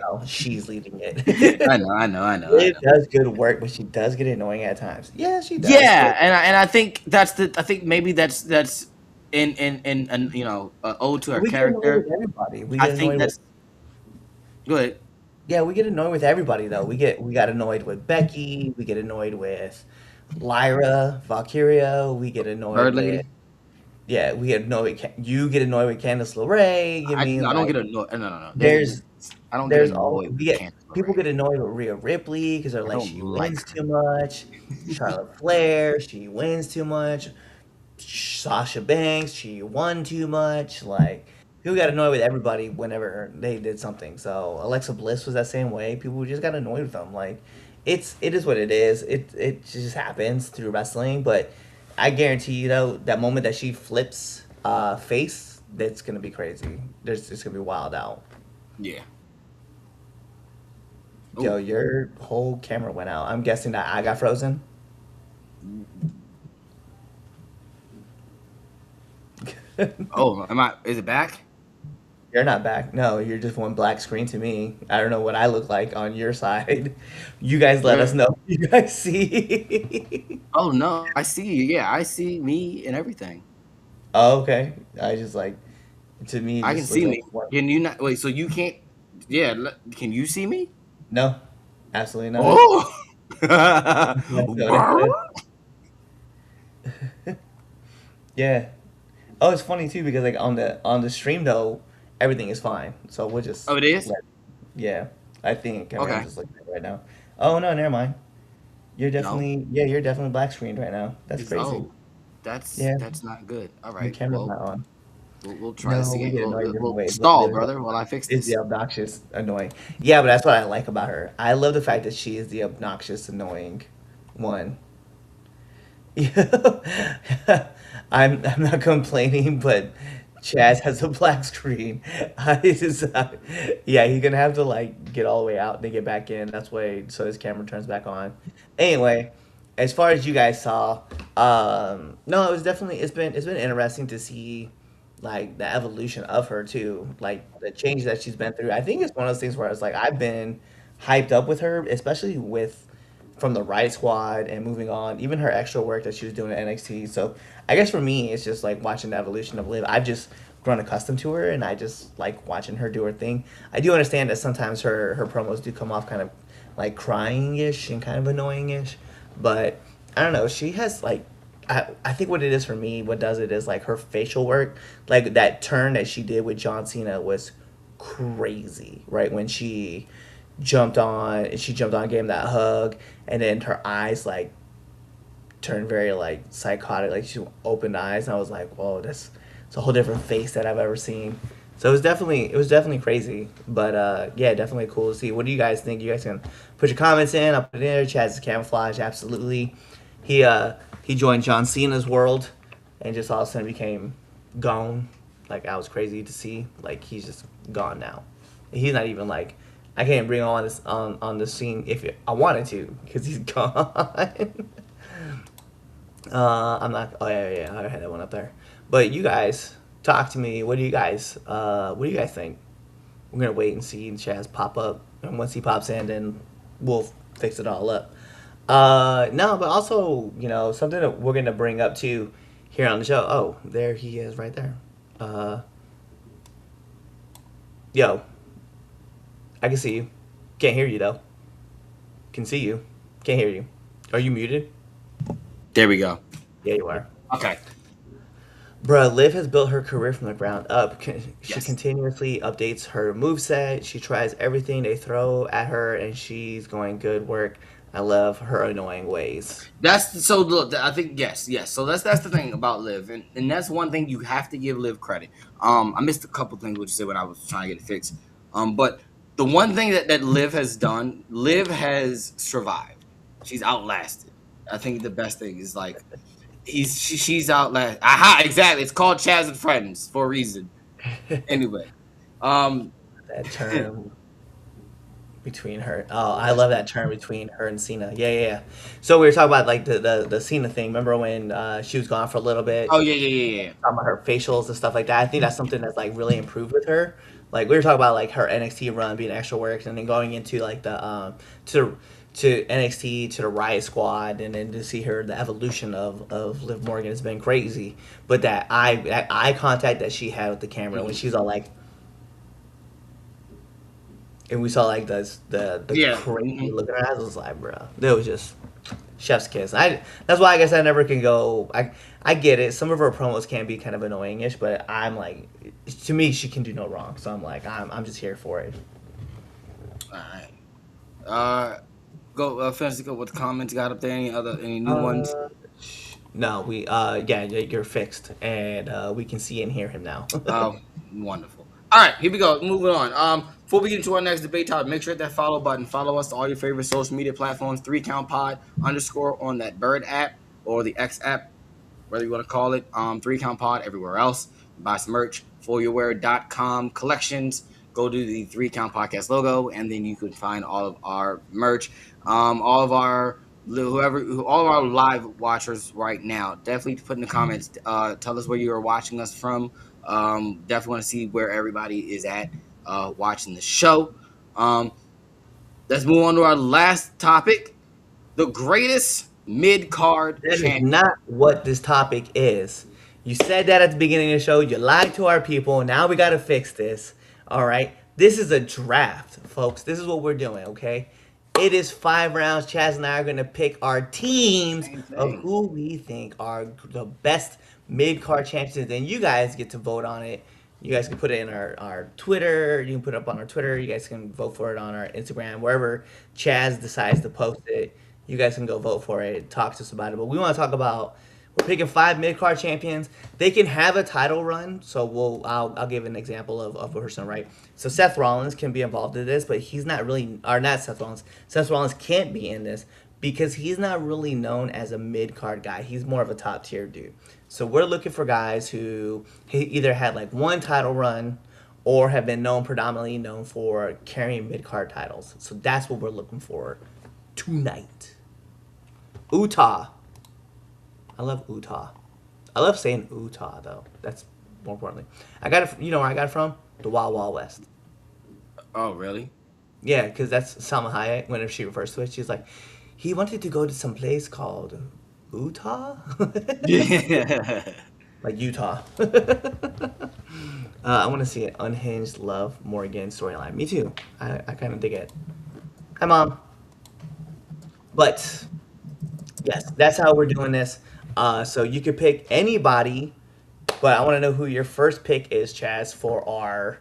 well, she's leading it. I know, I know, I know, I Liv know. does good work, but she does get annoying at times. Yeah, she does. Yeah, But and I think I think maybe that's in an ode to her we get annoyed character. with everybody. We I get think annoyed with that's good. Yeah, we get annoyed with everybody though. We got annoyed with Becky. We get annoyed with Lyra, Valkyria. We get annoyed Bird with Lady. We get annoyed. You get annoyed with Candice LeRae. You mean I don't like get annoyed. No, no, no. there's I don't get there's all annoyed we with get Candice people LeRae. get annoyed with Rhea Ripley because they're I like don't she like wins her. too much. Charlotte Flair, she wins too much. Sasha Banks, she won too much. Like people got annoyed with everybody whenever they did something. So Alexa Bliss was that same way. People just got annoyed with them. Like it is what it is. It just happens through wrestling. But I guarantee you though that moment that she flips face, that's gonna be crazy. There's it's gonna be wild out. Yeah. Yo, Ooh. your whole camera went out. I'm guessing that I got frozen. Oh, am I? Is it back? You're not back. No, you're just one black screen to me. I don't know what I look like on your side. You guys let us Where? know. You guys see. Oh no, I see you. Yeah, I see me and everything. Oh, okay. I just like to me it I can just looks see like me. one. Can you not? Wait, so you can't? Yeah. Can you see me? No, absolutely not. Oh. That's good. Yeah. Oh, it's funny too because like on the stream though, everything is fine. So we'll just Oh, it is. yeah. I think. I mean, I'm Okay. just looking at it right now. Oh no, never mind. No. You're definitely black screened right now. That's It's crazy. that's Yeah, that's not good. All your right. camera's Well, not on. we'll try this No, we again. get annoyed We'll, different we'll ways. But stall, Liv brother, while I fix is the this. obnoxious, annoying. Yeah, but that's what I like about her. I love the fact that she is the obnoxious, annoying one. Yeah. I'm not complaining, but Chaz has a black screen. I just, yeah, he's gonna have to like get all the way out and then get back in. That's why so his camera turns back on. Anyway, as far as you guys saw, no, it was definitely it's been interesting to see like the evolution of her too, like the change that she's been through. I think it's one of those things where it's like I've been hyped up with her, especially with from the Riot Squad and moving on, even her extra work that she was doing at NXT. So I guess for me, it's just like watching the evolution of Liv. I've just grown accustomed to her, and I just like watching her do her thing. I do understand that sometimes her promos do come off kind of like crying-ish and kind of annoying-ish. But I don't know. She has like I think what it is for me, what does it is like her facial work, like that turn that she did with John Cena was crazy, right? When she jumped on, gave him that hug, and then her eyes like turned very like psychotic, like she opened eyes, and I was like, whoa, that's it's a whole different face that I've ever seen. So it was definitely crazy, but yeah, definitely cool to see. What do you guys think? You guys can put your comments in. I'll put it in there. Chaz's camouflage, absolutely. He joined John Cena's world, and just all of a sudden became gone. Like I was crazy to see. Like he's just gone now. He's not even like I can't bring him on this on the scene if I wanted to because he's gone. I'm not. Oh yeah, I had that one up there. But you guys, talk to me. What do you guys think? We're gonna wait and see Chaz pop up, and once he pops in, then we'll fix it all up. No, but also, something that we're gonna bring up too here on the show. Oh, there he is, right there. Uh, yo, I can see you. Can't hear you though. Can see you. Can't hear you. Are you muted? There we go. Yeah, you are. Okay. Bruh, Liv has built her career from the ground up. She Yes. continuously updates her moveset. She tries everything they throw at her, and she's going good work. I love her annoying ways. That's so. Look, I think yes. So that's the thing about Liv, and that's one thing you have to give Liv credit. I missed a couple things what you said when I was trying to get it fixed. But the one thing that Liv has done, Liv has survived. She's outlasted. I think the best thing is like she's outlasted. Aha, exactly. It's called Chaz and Friends for a reason. Anyway, um, That term between her. Oh, I love that term between her and Cena. Yeah, yeah, yeah. So we were talking about like the Cena thing. Remember when she was gone for a little bit? oh yeah. Talking about her facials and stuff like that. I think that's something that's like really improved with her. Like we were talking about like her NXT run being extra work, and then going into like the to NXT to the Riot Squad, and then to see her the evolution of Liv Morgan has been crazy. But that eye contact that she had with the camera when Mhm. she's all like, and we saw like the Yeah. crazy Mhm. look in her eyes. I was like, bro, that was just chef's kiss. That's why I guess I never can go. I get it. Some of her promos can be kind of annoying-ish, but I'm like, to me, she can do no wrong. So I'm like, I'm just here for it. All right. Go finish go with the comments. Got up there any new ones? Uh, no, you're fixed, and we can see and hear him now. Oh, wonderful. All right, here we go. Moving on. Before we get into our next debate topic, make sure to hit that follow button. Follow us to all your favorite social media platforms. 3 Count Pod _ on that Bird app or the X app, whether you want to call it. 3 Count Pod everywhere else. Buy some merch. ForYourWear.com collections. Go to the 3 Count Podcast logo, and then you can find all of our merch. All of our all of our live watchers right now, definitely put in the comments. Tell us where you are watching us from. Definitely want to see where everybody is at watching the show. Um, let's move on to our last topic: the greatest mid card That is champion. not what this topic is. You said that at the beginning of the show. You lied to our people. Now we got to fix this. All right. This is a draft, folks. This is what we're doing, okay? It is 5 rounds. Chaz and I are going to pick our teams Same of thing. who we think are the best mid card champions. Then you guys get to vote on it. You guys can put it in our Twitter. You can put it up on our Twitter. You guys can vote for it on our Instagram, wherever Chaz decides to post it. You guys can go vote for it. Talk to us about it. But we want to talk about we're picking 5 mid card champions. They can have a title run. So I'll give an example of a person, right? So Seth Rollins can be involved in this, but he's not really or not Seth Rollins. Seth Rollins can't be in this because he's not really known as a mid card guy. He's more of a top tier dude. So we're looking for guys who either had like one title run or have been predominantly known for carrying mid card titles. So that's what we're looking for tonight. Utah. I love Utah. I love saying Utah though. That's more importantly. I got it. You know where I got it from? The Wild Wild West. Oh, really? Yeah, because that's Salma Hayek. Whenever she refers to it, she's like, he wanted to go to some place called Utah, Yeah. like Utah. I want to see an unhinged love Morgan storyline. Me too. I kind of dig it. Hi, mom. But yes, that's how we're doing this. So you could pick anybody, but I want to know who your first pick is, Chaz, for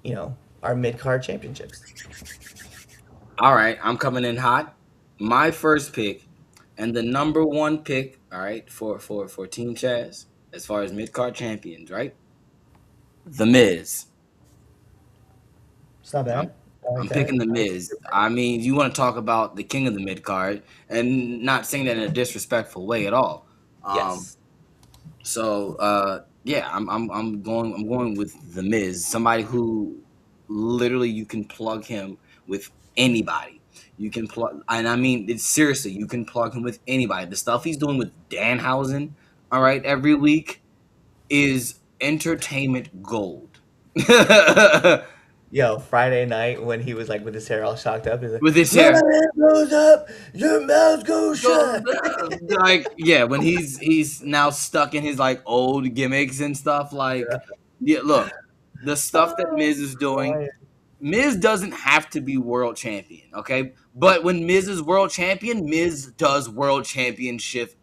you know, our mid card championships. All right, I'm coming in hot. My first pick and the number one pick, all right, for Team Chaz as far as mid card champions, right? The Miz. It's not I'm bad. I like I'm that. picking the I like Miz. I mean, you want to talk about the king of the mid card, and not saying that in a disrespectful way at all. Um, Yes. yeah, I'm going with the Miz, somebody who literally you can plug him with anybody. You can plug, and I mean it's seriously, you can plug him with anybody. The stuff he's doing with Danhausen, all right, every week is entertainment gold. Yo, Friday night when he was like with his hair all shocked up, he's like, With his "When hair, my hair goes up, your mouth goes shut." like yeah, when he's now stuck in his like old gimmicks and stuff. Like, Yeah. yeah, look, the stuff that Oh, Miz is doing. Brian. Miz doesn't have to be world champion, okay? But when Miz is world champion, Miz does world championship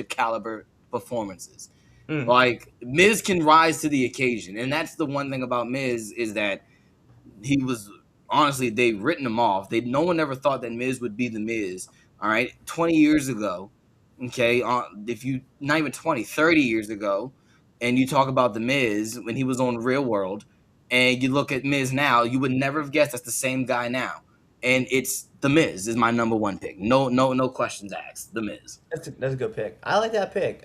caliber performances. Mm. Like Miz can rise to the occasion, and that's the one thing about Miz is that he was honestly they've written him off. They no one ever thought that Miz would be the Miz. All right, 20 years ago, okay, if you not even 20, 30 years ago, and you talk about the Miz when he was on Real World, and you look at Miz now, you would never have guessed that's the same guy now. And it's the Miz is my number one pick. No questions asked. The Miz. That's a good pick. I like that pick.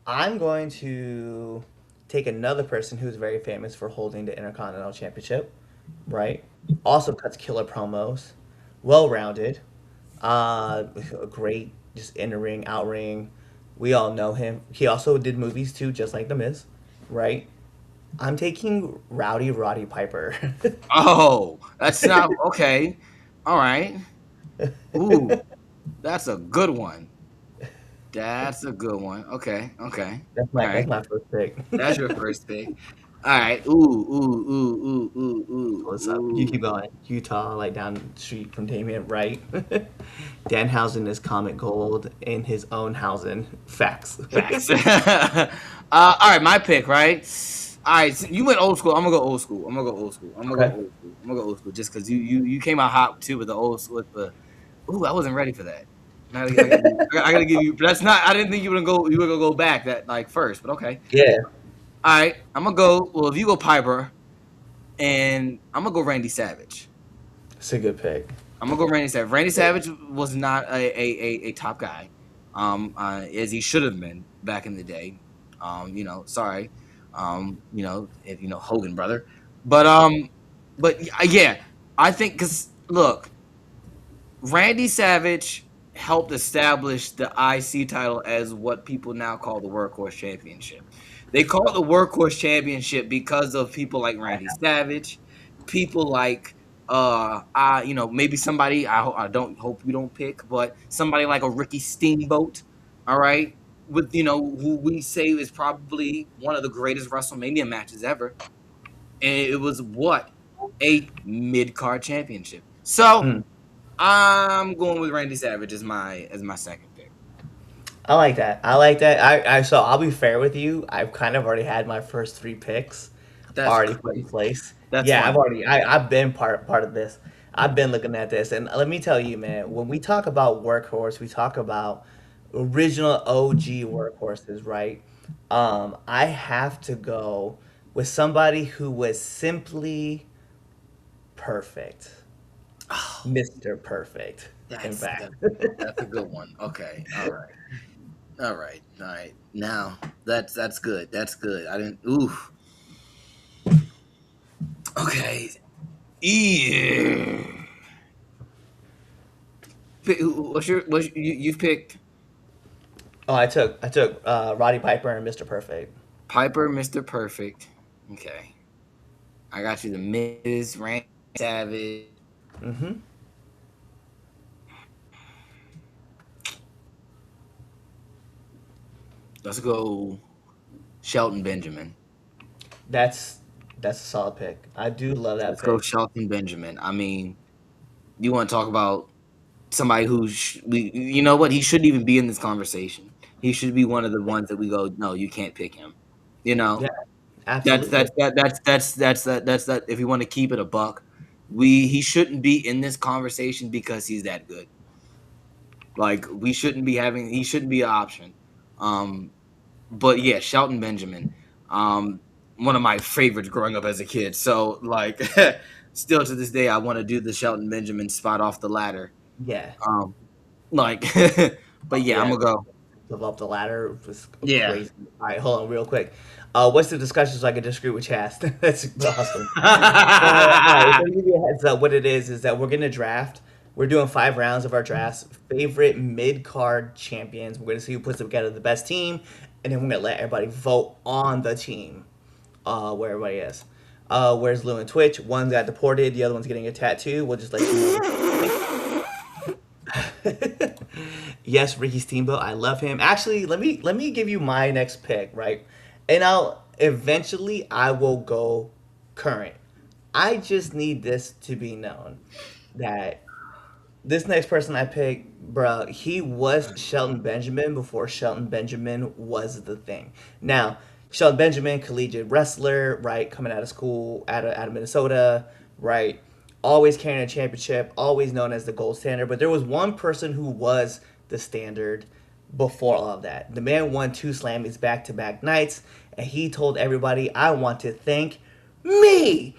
I'm going to take another person who's very famous for holding the Intercontinental Championship, right? Also cuts killer promos, well rounded, great just in the ring, out ring. We all know him. He also did movies too, just like The Miz, right? I'm taking Rowdy Roddy Piper. Oh, that's not okay. All right. Ooh, that's a good one. That's a good one. Okay. All That's right. my first pick. That's your first pick. All right. What's up? You keep Ooh. going. Utah, like down the street from Damien, right? Danhausen is comic gold in his own housing. Facts. Facts. All right, my pick, right? All right, so you went old school. I'm gonna go old school. Okay. I'm gonna go old school just because you came out hot too with the old school. With the ooh, I wasn't ready for that. I gotta give you. But that's not. I didn't think you were gonna go. You were gonna go back that like first, but okay. Yeah, All right, I'm gonna go. Well, if you go Piper, and I'm gonna go Randy Savage. it's a good pick. I'm gonna go Randy Savage. Randy Savage was not a top guy, as he should have been back in the day. Sorry, if Hogan brother, but yeah, I think because look, Randy Savage helped establish the IC title as what people now call the Workhorse Championship. They call it the Workhorse Championship because of people like Randy Savage, people like maybe somebody I don't hope you don't pick, but somebody like a Ricky Steamboat, all right, with who we say is probably one of the greatest WrestleMania matches ever, and it was what a mid card championship. So Mm. I'm going with Randy Savage as my second pick. I like that. I like that. So I'll be fair with you. I've kind of already had my first three picks That's already put in crazy. place. That's Yeah, funny. I've been part of this. I've been looking at this, and let me tell you, man. When we talk about workhorse, we talk about original OG workhorses, right? I have to go with somebody who was simply perfect, Oh, Mr. Perfect. In that's fact, that, that's a good one. Okay. All right. Now that's good. That's good. I didn't. Ooh. Okay. Yeah. You've picked oh, I took Roddy Piper and Mr. Perfect. Piper, Mr. Perfect. Okay. I got you the Miz, Randy Savage. Mm-hmm. Let's go Shelton Benjamin. That's that's a solid pick. I do love that Let's go pick. Shelton Benjamin. I mean, you want to talk about? somebody who you know what, he shouldn't even be in this conversation. He should be one of the ones that we go, no, you can't pick him. You know, Yeah, that's absolutely. that's that that's that. If you want to keep it a buck, he shouldn't be in this conversation because he's that good. Like we shouldn't be having he shouldn't be an option. Um, but yeah, Shelton Benjamin, um, one of my favorites growing up as a kid. So like, still to this day, I want to do the Shelton Benjamin spot off the ladder. Yeah. Um, like, but yeah, I'm Yeah. gonna go. Live up the ladder was Yeah. crazy. All right, hold on real quick. What's the discussion so I can disagree with Chaz? That's awesome. All right, so to give you a heads up, what it is that we're gonna draft. We're doing 5 rounds of our drafts. Favorite mid card champions. We're gonna see who puts together the best team, and then we're gonna let everybody vote on the team. Where everybody is. Where's Lou and Twitch? One got deported, the other one's getting a tattoo. We'll just let you know. Yes, Ricky Steamboat. I love him. Actually, let me give you my next pick, right? And I will go current. I just need this to be known that this next person I picked, bruh, he was Shelton Benjamin before Shelton Benjamin was the thing. Now, Shelton Benjamin, collegiate wrestler, right, coming out of school, out of Minnesota, right, always carrying a championship, always known as the gold standard. But there was one person who was the standard before all of that. The man won 2 Slammys back to back nights, and he told everybody, I want to thank me.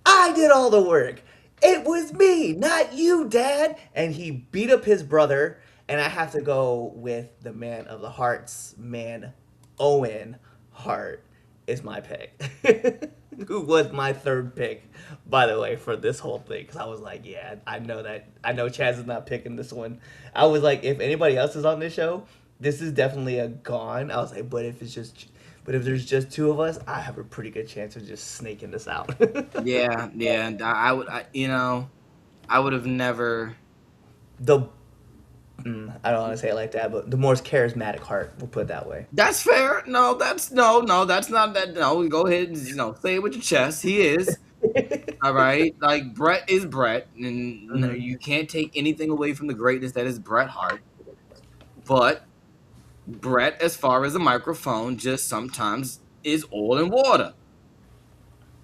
I did all the work. It was me, not you, Dad. And he beat up his brother. And I have to go with the man of the hearts, man. Owen Hart is my pick. Who was my third pick, by the way, for this whole thing. Because I was like, yeah, I know that. I know Chaz is not picking this one. I was like, if anybody else is on this show, this is definitely a gone. I was like, but if there's just two of us, I have a pretty good chance of just snaking this out. Yeah, yeah. And I would have never. the I don't want to say it like that, but the more charismatic heart, we'll put it that way. That's fair. No, that's not that. No, go ahead and say it with your chest. He is. All right, like Brett is Brett, and no, Mhm. you can't take anything away from the greatness that is Bret Hart. But Brett, as far as a microphone, just sometimes is oil and water.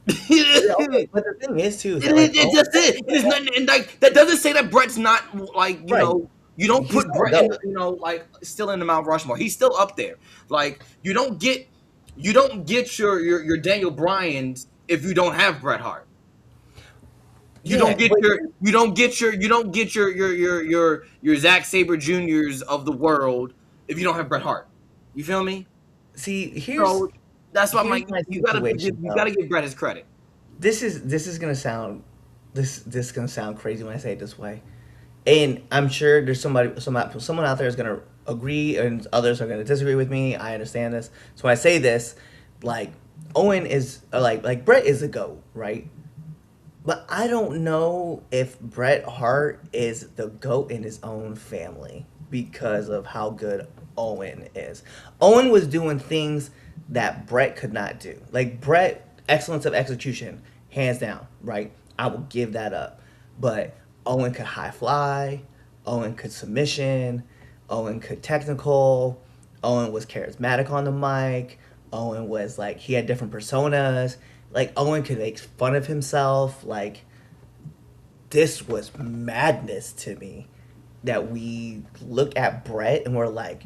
Okay, but the thing is too, is that It just is. It is nothing, and like that doesn't say that Brett's not like right, you don't he's put not a Brett in goat. like still in the Mount Rushmore. He's still up there. Like you don't get your Daniel Bryans if you don't have Bret Hart. Yeah, but You don't get your Zack Sabre Juniors of the world if you don't have Bret Hart. You feel me? see, So that's why I'm here's like my situation you though. gotta give Bret his credit. This is gonna sound this is gonna sound crazy when I say it this way, and I'm sure there's someone out there is gonna agree, and others are gonna disagree with me. I understand this. So when I say this, like Owen is like Brett is a goat, right? But I don't know if Bret Hart is the GOAT in his own family because of how good Owen is. Owen was doing things that Bret could not do. Like Bret, excellence of execution, hands down, right? I will give that up. But Owen could high fly, Owen could submission, Owen could technical, Owen was charismatic on the mic, Owen was like he had different personas. Like Owen could make fun of himself. Like this was madness to me that we look at Brett and we're like,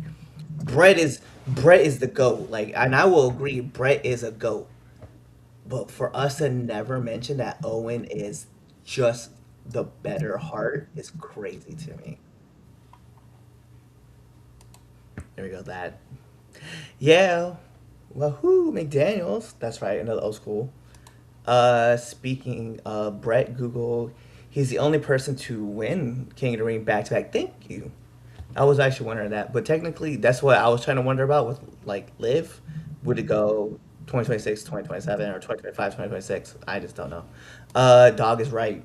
Brett is the goat. Like, and I will agree, Brett is a goat. But for us to never mention that Owen is just the better heart is crazy to me. There we go. That yeah. Wahoo, McDaniels. That's right, another old school. Speaking of Brett Google, he's the only person to win King of the Ring back to back. Thank you. I was actually wondering that, but technically, that's what I was trying to wonder about with like Live. Would it go 2026, 2027, or 2025, 2026? I just don't know. Dog is right.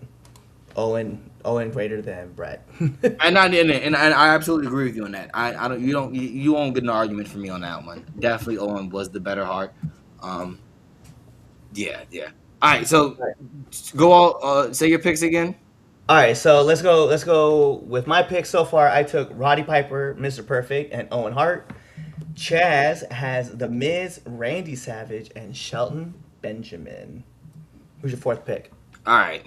Owen greater than Brett. And I absolutely agree with you on that. I don't you won't get an argument from me on that one. Definitely Owen was the better heart. Um, yeah, yeah. All right, so Right. go all say your picks again. All right, so let's go. Let's go with my pick so far. I took Roddy Piper, Mr. Perfect, and Owen Hart. Chaz has The Miz, Randy Savage, and Shelton Benjamin. Who's your fourth pick? All right.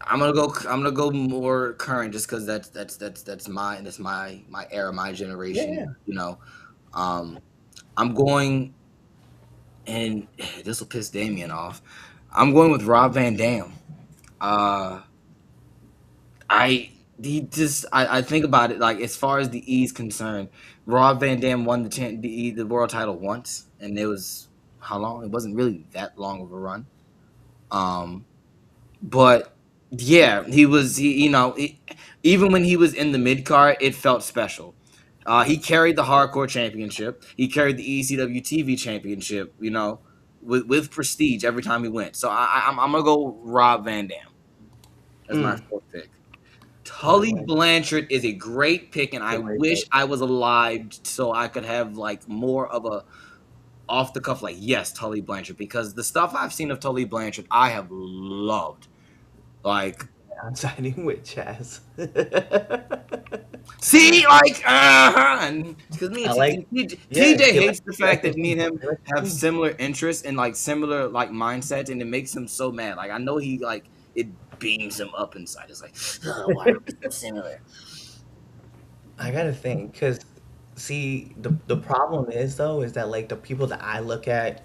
I'm gonna go more current just because that's my era, my Yeah, generation. yeah. Um, I'm going, and this will piss Damien off. I'm going with Rob Van Dam. Uh, I I think about it like as far as the E's concerned, Rob Van Dam won the world title once, and it was how long? It wasn't really that long of a run. Um, but yeah, even when he was in the mid card, it felt special. He carried the hardcore championship. He carried the ECW TV championship. With prestige every time he went. So I'm gonna go Rob Van Dam as my Mm, fourth pick. all Tully right. Blanchard is a great pick, and I Great wish pick. I was alive so I could have like more of a off the cuff like yes, Tully Blanchard, because the stuff I've seen of Tully Blanchard I have loved. Like, I'm siding with Chaz. see, like, because me I and like, yeah, TJ he likes hates the fact that me and him he likes have me. similar interests and like similar like mindsets, and it makes him so mad. Like, I know he like it beams him up inside. It's like, oh, why are we so similar? I gotta think, cause see, the problem is though, is that like the people that I look at,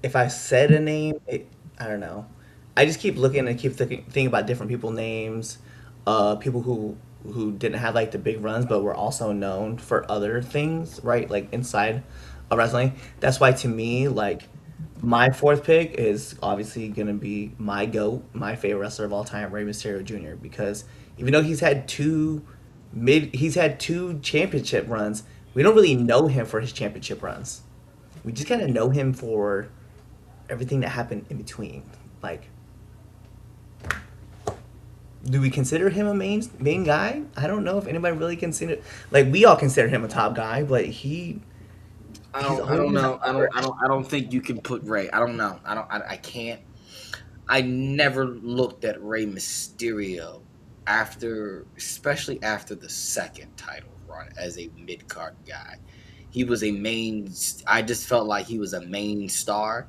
if I said a name, I don't know. I just keep looking and keep thinking about different people names, people who didn't have like the big runs, but were also known for other things, right? Like inside of wrestling. That's why to me, like my fourth pick is obviously gonna be my goat, my favorite wrestler of all time, Rey Mysterio Jr. Because even though he's had two championship runs, we don't really know him for his championship runs. We just kind of know him for everything that happened in between. Like, do we consider him a main guy? I don't know if anybody really consider, like, we all consider him a top guy, but he's I don't always know. under. I don't think you can put Ray. I don't know. I can't. I never looked at Rey Mysterio especially after the second title run as a mid card guy. He was a main. I just felt like he was a main star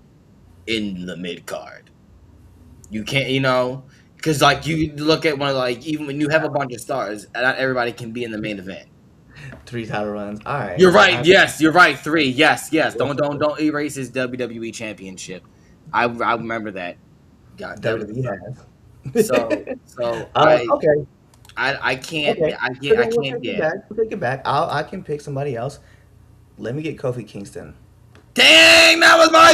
in the mid card. You can't, because like you look at one of like even when you have a bunch of stars, not everybody can be in the main event. Three title runs. All You're right, right. Yes, you're right. Three. Yes, yes. Don't erase his WWE championship. I remember that. God, that was WWE so has. so Okay, I can't okay. So I then we'll can't take it yeah. back. We'll take it back. I can pick somebody else. Let me get Kofi Kingston. Dang, that was my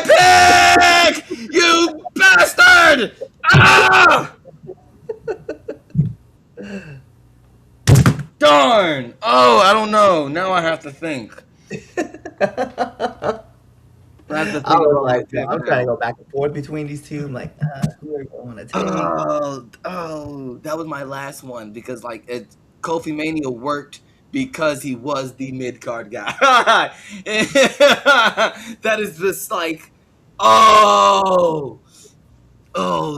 pick! You bastard! Ah! Darn! Oh, I don't know. Now I have to think. I have to I think was about my like, pick I'm trying to now. go back and forth between these two. I'm like, who are you want to take? That was my last one because like Kofi Mania worked because he was the mid card guy. That is just like, oh,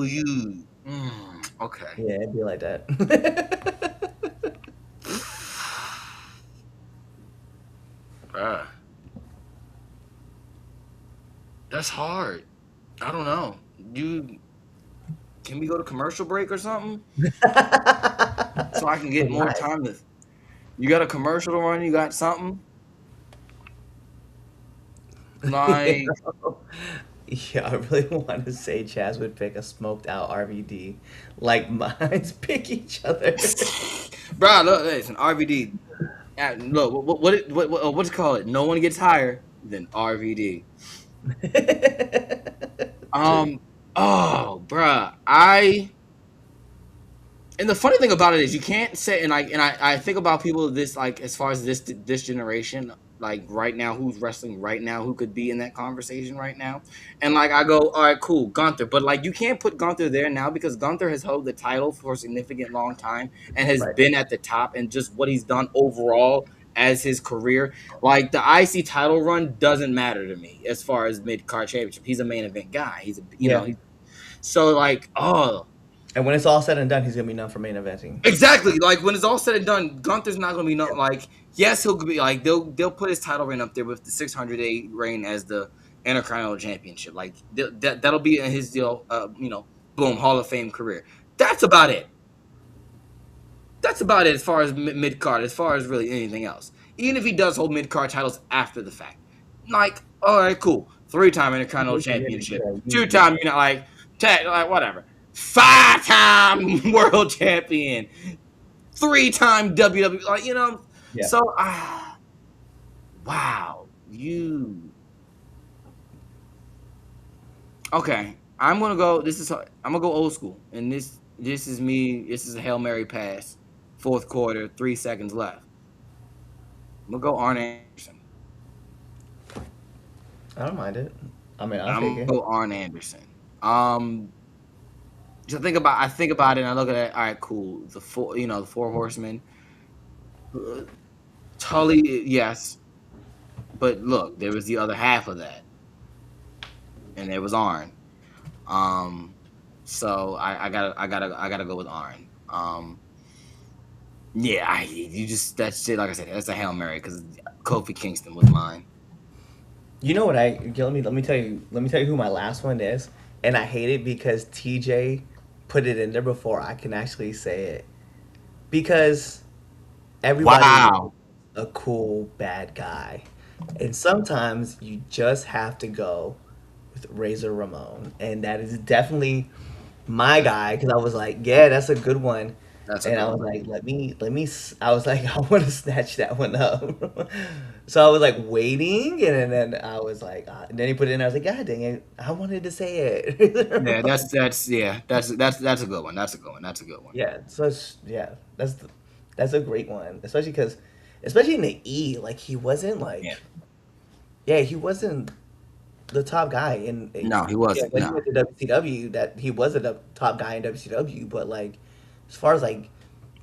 you. Okay. Yeah, it'd be like that. Uh, that's hard. I don't know. You can we go to commercial break or something so I can get We more might. time to. You got a commercial to run? You got something You like. know? Yeah, I really want to say Chaz would pick a smoked out RVD. Like mines pick each other. Bro, look, listen, RVD. Look, what's it called? No one gets higher than RVD. True. Um, oh, bruh, I. And the funny thing about it is you can't say, I think about people this like as far as this generation like right now who's wrestling right now who could be in that conversation right now, and like I go, all right, cool, Gunther, but like you can't put Gunther there now because Gunther has held the title for a significant long time and has Right. been at the top, and just what he's done overall as his career. Like the IC title run doesn't matter to me as far as mid card championship. He's a main event guy. He's a Yeah. so like And when it's all said and done, he's gonna be known for main eventing. exactly, like when it's all said and done, Gunther's not gonna be no like yes he'll be like they'll put his title reign up there with the 600-day reign as the Intercontinental Championship. Like that'll be in his boom Hall of Fame career. That's about it. That's about it as far as mid card, as far as really anything else. Even if he does hold mid card titles after the fact, like all right, cool, 3-time Intercontinental Championship, 2-time, like whatever, 5-time World Champion, 3-time WWE, like Yeah. So wow, you okay? I'm gonna go. I'm gonna go old school, and this is me. This is a Hail Mary pass. Fourth quarter, 3 seconds left. I'm gonna go Arn Anderson. I don't mind it. I mean, I'll I'm take gonna it. go Arn Anderson. Just I think about it, and I look at it. All right, cool. The four horsemen. Tully, yes, but look, there was the other half of that, and there was Arn. So I gotta go with Arn. Yeah, you just that's it. Like I said, that's a Hail Mary because Kofi Kingston was mine. You know what let me tell you who my last one is, and I hate it because TJ put it in there before I can actually say it because everybody Wow. is a cool bad guy, and sometimes you just have to go with Razor Ramon, and that is definitely my guy because I was like, yeah, that's a good one. That's a And I good was one. like, I was like, I want to snatch that one up. So I was like waiting, and then I was like, and then he put it in. I was like, God dang it, I wanted to say Yeah, it. that's a good one. That's a good one. That's a good one. Yeah, so yeah, that's a great one, especially because, especially in the E, like he wasn't Yeah. like, yeah, he wasn't the top guy No, he yeah, wasn't. when he No. went to WCW, that he was the top guy in WCW, but like as far as like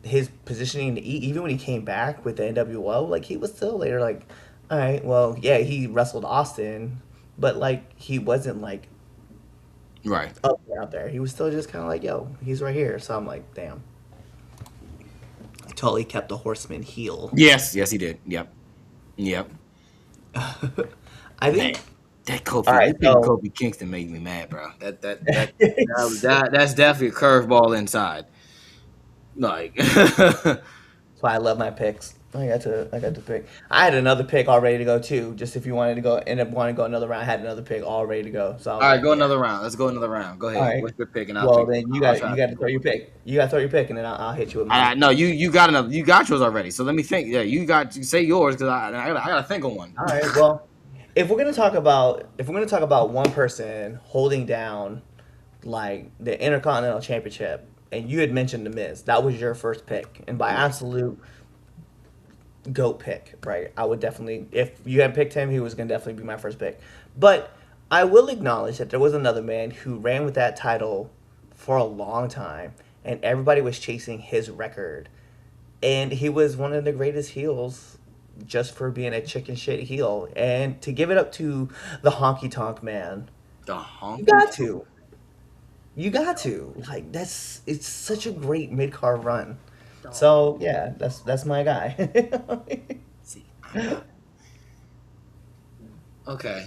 his positioning in the E, even when he came back with the NWO, like he was still later like, all right, well, yeah, he wrestled Austin, but like he wasn't like Right. up there out there. He was still just kind of like, yo, he's right here. So I'm like, damn, he totally kept the Horseman heel. Yes. Yes, he did. Yep. Yep. I Man, think. that All Kofi, you right, picking so Kofi Kingston made me mad, bro. that's That's definitely a curveball inside. Like, why I love my picks. I got to pick. I had another pick all ready to go too. Just if you wanted to go, end up wanting to go another round, I had another pick all ready to go. So I was all right, like, go yeah. another round. Let's go another round. Go All ahead. right. What's your pick, and I'll Well, pick. then I'll try you to got to pick throw one. your pick. You got to throw your pick, and then I'll hit you with mine. No, you got another. You got yours already. So let me think. Yeah, you say yours because I gotta think of one. All right. Well, if we're gonna talk about one person holding down like the Intercontinental Championship, and you had mentioned the Miz, that was your first pick, and by Yeah. absolute goat pick, right? I would definitely, if you had picked him, he was gonna definitely be my first pick. But I will acknowledge that there was another man who ran with that title for a long time, and everybody was chasing his record, and he was one of the greatest heels just for being a chicken shit heel. And to give it up to the honky tonk man, The you honky. got to. You got to. Like it's such a great mid card run. So yeah, that's my guy. See. Okay.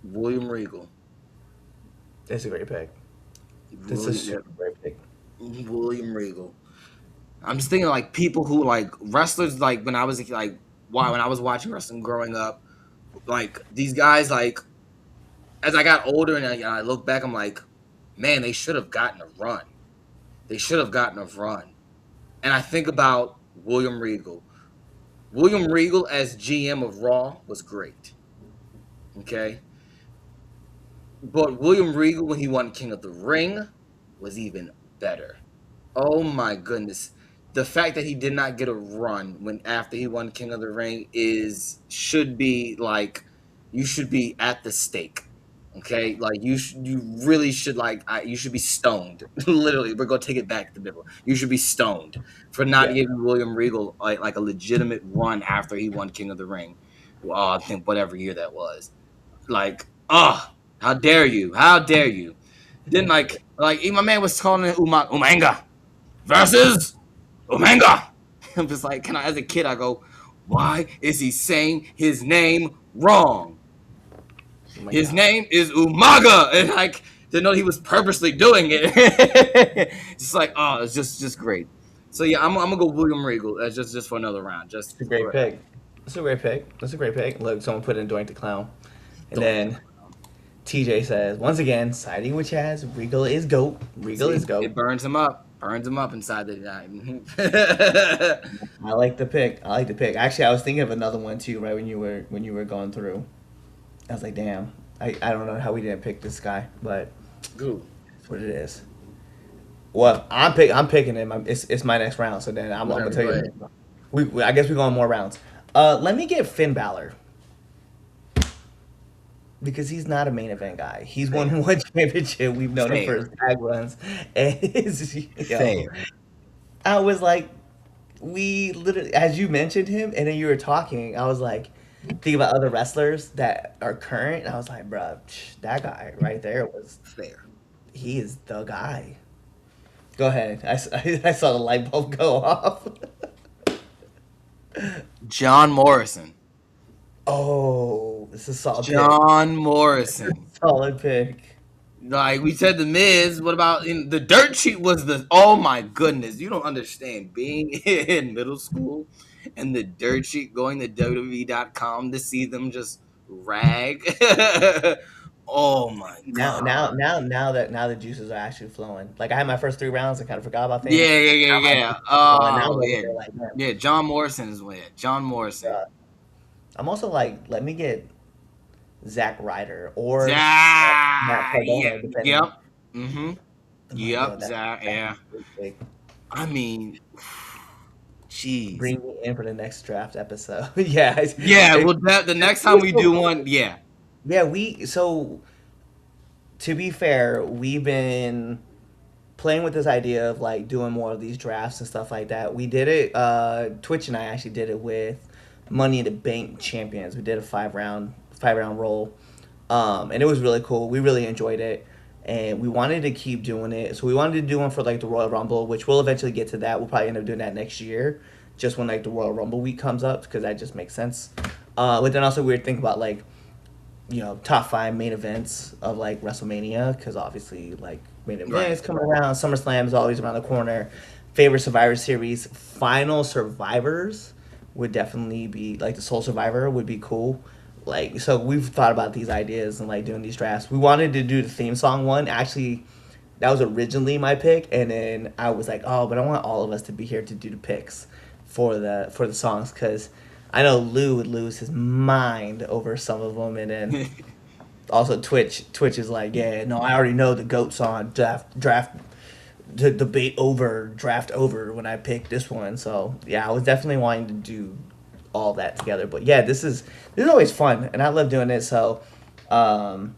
William Regal. It's a great pick. This is William, super great pick. William Regal. I'm just thinking like people who like wrestlers like when I was like when I was watching wrestling growing up, like these guys like as I got older and I look back, I'm like, man, they should have gotten a run. They should have gotten a run. And I think about William Regal. William Regal as GM of Raw was great. Okay. But William Regal, when he won King of the Ring, was even better. Oh my goodness. The fact that he did not get a run when after he won King of the Ring should be like you should be at the stake. Okay, like you really should you should be stoned. Literally, we're gonna take it back to Bible. You should be stoned for not Yeah. giving William Regal like a legitimate run after he won King of the Ring. I think whatever year that was. Like, how dare you? How dare you? Then my man was calling it Umanga versus Umanga. I'm just like, can I? As a kid, I go, why is he saying his name wrong? Oh my His god. name is Umaga, and like to know he was purposely doing it. Just like, it's just great. So yeah, I'm gonna go William Regal. Just for another round. Just It's a great for pick. That's a great pick. That's a great pick. Look, someone put in Doink the Clown. And Doink the then TJ says, once again, siding with Chaz, Regal is GOAT. Regal See, is GOAT. it burns him up. Burns him up inside the night. I like the pick. I like the pick. Actually, I was thinking of another one too, right when you were going through. I was like, damn. I don't know how we didn't pick this guy, but Good. that's what it is. Well, I'm picking him. It's my next round, so then I'm Whatever, gonna tell go you. ahead. I guess we're going more rounds. Let me get Finn Balor because he's not a main event guy. He's won one championship. We've known him for his Fair. tag runs, and Fair. I was like, we literally, as you mentioned him, and then you were talking, I was like, thinking about other wrestlers that are current. And I was like, bruh, that guy right there Fair. he is the guy. Go ahead. I saw the light bulb go off. John Morrison. Oh, this is a solid pick. John Morrison. Solid pick. Like we said, the Miz. What about the dirt sheet? Was the oh my goodness? You don't understand being in middle school and the dirt sheet going to WWE.com to see them just rag. Oh my god! Now the juices are actually flowing. Like I had my first three rounds, I kind of forgot about things. Yeah, yeah, Now yeah, my yeah. juices are flowing. Now I'm Oh over yeah, here like, man, yeah. John Morrison is with John Morrison. uh, I'm also like, let me get Zack Ryder or Matt Yeah. Cardona, depending. Yep. Mm-hmm. I'm like, yo, Yep. that's Yeah. really big. I mean, jeez. Bring me in for the next draft episode. Yeah, Yeah. Well, the next time we do one, yeah. yeah. We so to be fair, we've been playing with this idea of like doing more of these drafts and stuff like that. We did it. Twitch and I actually did it with Money in the Bank champions. We did a five round roll, and it was really cool. We really enjoyed it, and we wanted to keep doing it. So we wanted to do one for like the Royal Rumble, which we'll eventually get to that. We'll probably end up doing that next year, just when like the Royal Rumble week comes up, because that just makes sense. But then also we were thinking about like top five main events of like WrestleMania, because obviously like main events Right. coming around. SummerSlam is always around the corner. Favorite Survivor Series, final survivors would definitely be like the Soul Survivor would be cool. Like so, we've thought about these ideas and like doing these drafts. We wanted to do the theme song one. Actually, that was originally my pick, and then I was like, oh, but I want all of us to be here to do the picks for the songs because I know Lou would lose his mind over some of them, and then also Twitch is like, yeah, no, I already know the goat song draft the debate over draft over when I picked this one. So yeah, I was definitely wanting to do all that together. But yeah, this is always fun, and I love doing it. So um,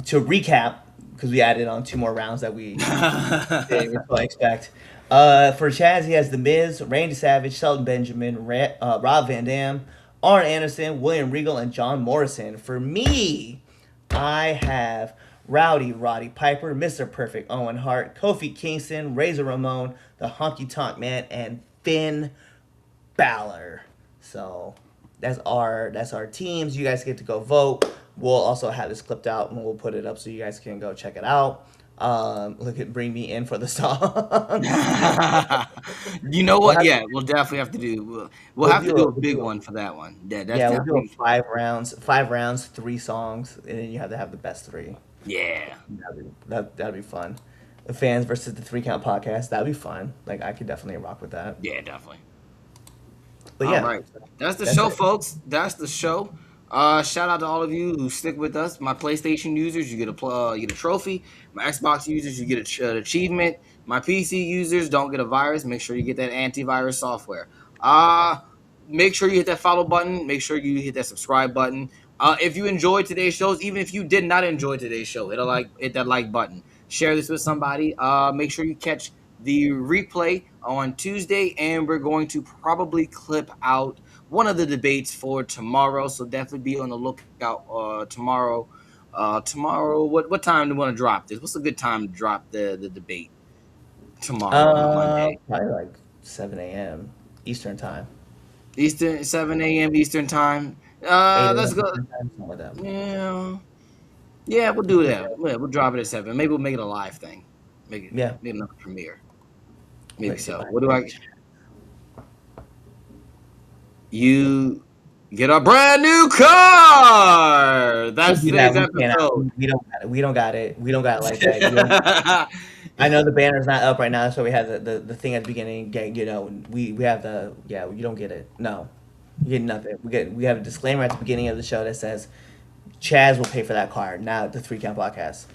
to recap, because we added on two more rounds that we didn't really expect. For Chaz, he has The Miz, Randy Savage, Shelton Benjamin, Rob Van Dam, Arn Anderson, William Regal, and John Morrison. For me, I have Rowdy Roddy Piper, Mr. Perfect Owen Hart, Kofi Kingston, Razor Ramon, the Honky Tonk Man, and Finn Balor. So that's our teams. You guys get to go vote. We'll also have this clipped out and we'll put it up so you guys can go check it out. Look at Bring Me In for the song. You know we'll what? have, Yeah, we'll definitely have to do. We'll we'll have to do do a a we'll big do a one for that one. Yeah, that's yeah, we'll do a definitely. 5 rounds, 3 songs, and then you have to have the best three. Yeah, That'd be fun. The fans versus the 3 Count podcast. That'd be fun. Like I could definitely rock with that. yeah, definitely. But All yeah, right, that's the that's show, it. folks. That's the show. Shout out to all of you who stick with us. My PlayStation users, you get a trophy. My Xbox users, you get an achievement. My PC users don't get a virus. Make sure you get that antivirus software. Uh Make sure you hit that follow button. Make sure you hit that subscribe button. If you enjoyed today's shows, even if you did not enjoy today's show, hit that like button. Share this with somebody. Make sure you catch the replay on Tuesday, and we're going to probably clip out one of the debates for tomorrow. So definitely be on the lookout tomorrow. Tomorrow, what time do you want to drop this? What's a good time to drop the debate tomorrow on Monday? Probably like 7 a.m. Eastern time. Eastern, 7 a.m. Eastern time. 8 Let's a.m. go. Eastern time, something like that. Yeah, we'll do that. Yeah, we'll drop it at 7. Maybe we'll make it a live thing. Make Yeah. another premiere. Maybe Wait, so. goodbye. What do I? You get a brand new car. That's Do that. today's We can't. episode. We don't got it. We don't got it. We don't got it like that. You know? I know the banner's not up right now, so we have the thing at the beginning. You know, we have the You don't get it. No, you get nothing. We have a disclaimer at the beginning of the show that says Chaz will pay for that car, not the 3 Count Podcast.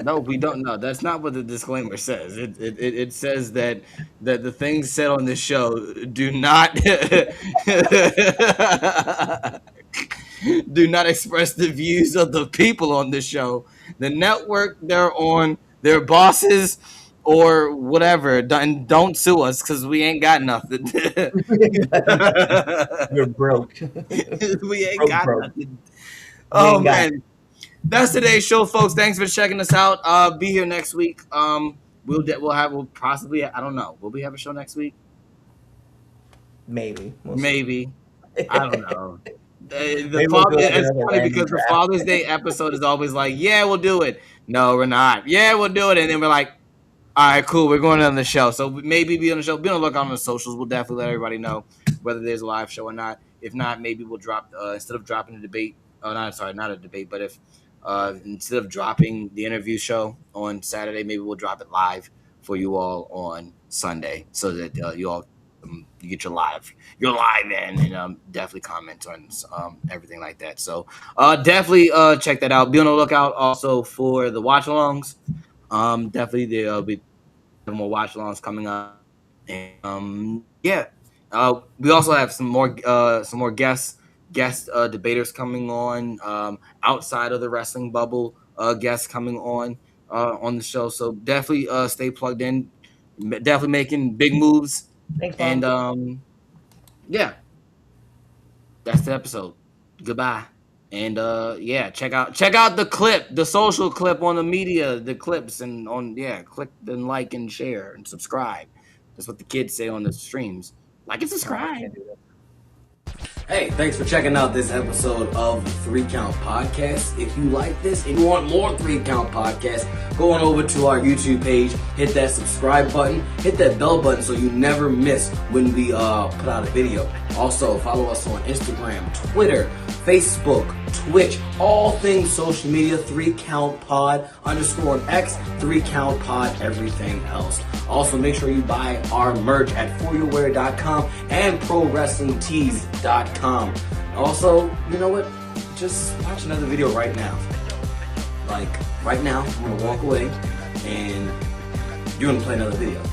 No, we don't know. That's not what the disclaimer says. It says that the things said on this show do not do not express the views of the people on this show, the network they're on, their bosses, or whatever. And don't sue us because we ain't got nothing. You're broke. We ain't got broke. nothing. We Oh ain't got man. That's today's show, folks. Thanks for checking us out. Be here next week. We'll possibly, I don't know. Will we have a show next week? Maybe. We'll see. Maybe. I don't know. Maybe we'll do It's another funny random because the draft. Father's Day episode is always like, yeah, we'll do it. No, we're not. Yeah, we'll do it. And then we're like, all right, cool. We're going on the show. So maybe be on the show. Be on the lookout on the socials. We'll definitely let everybody know whether there's a live show or not. If not, maybe we'll drop, instead of dropping a debate, not a debate, but if instead of dropping the interview show on Saturday, maybe we'll drop it live for you all on Sunday so that you all you get your live in and definitely comment on everything like that. So definitely check that out. Be on the lookout also for the watch alongs. Definitely there'll be more watch alongs coming up. And we also have some more guest debaters coming on outside of the wrestling bubble. Guests coming on the show. So definitely stay plugged in. Definitely making big moves. Thanks, Mom. And yeah, that's the episode. Goodbye. And check out the clip, the social clip on the media, the clips, and click and like and share and subscribe. That's what the kids say on the streams. Like and subscribe. Hey, thanks for checking out this episode of the 3 Count Podcast. If you like this and you want more 3 Count Podcasts, go on over to our YouTube page, hit that subscribe button, hit that bell button so you never miss when we put out a video. Also, follow us on Instagram, Twitter, Facebook, Twitch, all things social media, 3 Count Pod _ X, 3 Count Pod, everything else. Also, make sure you buy our merch at foryourwear.com and prowrestlingtees.com. Also, you know what? Just watch another video right now. Like, right now, I'm going to walk away and you're going to play another video.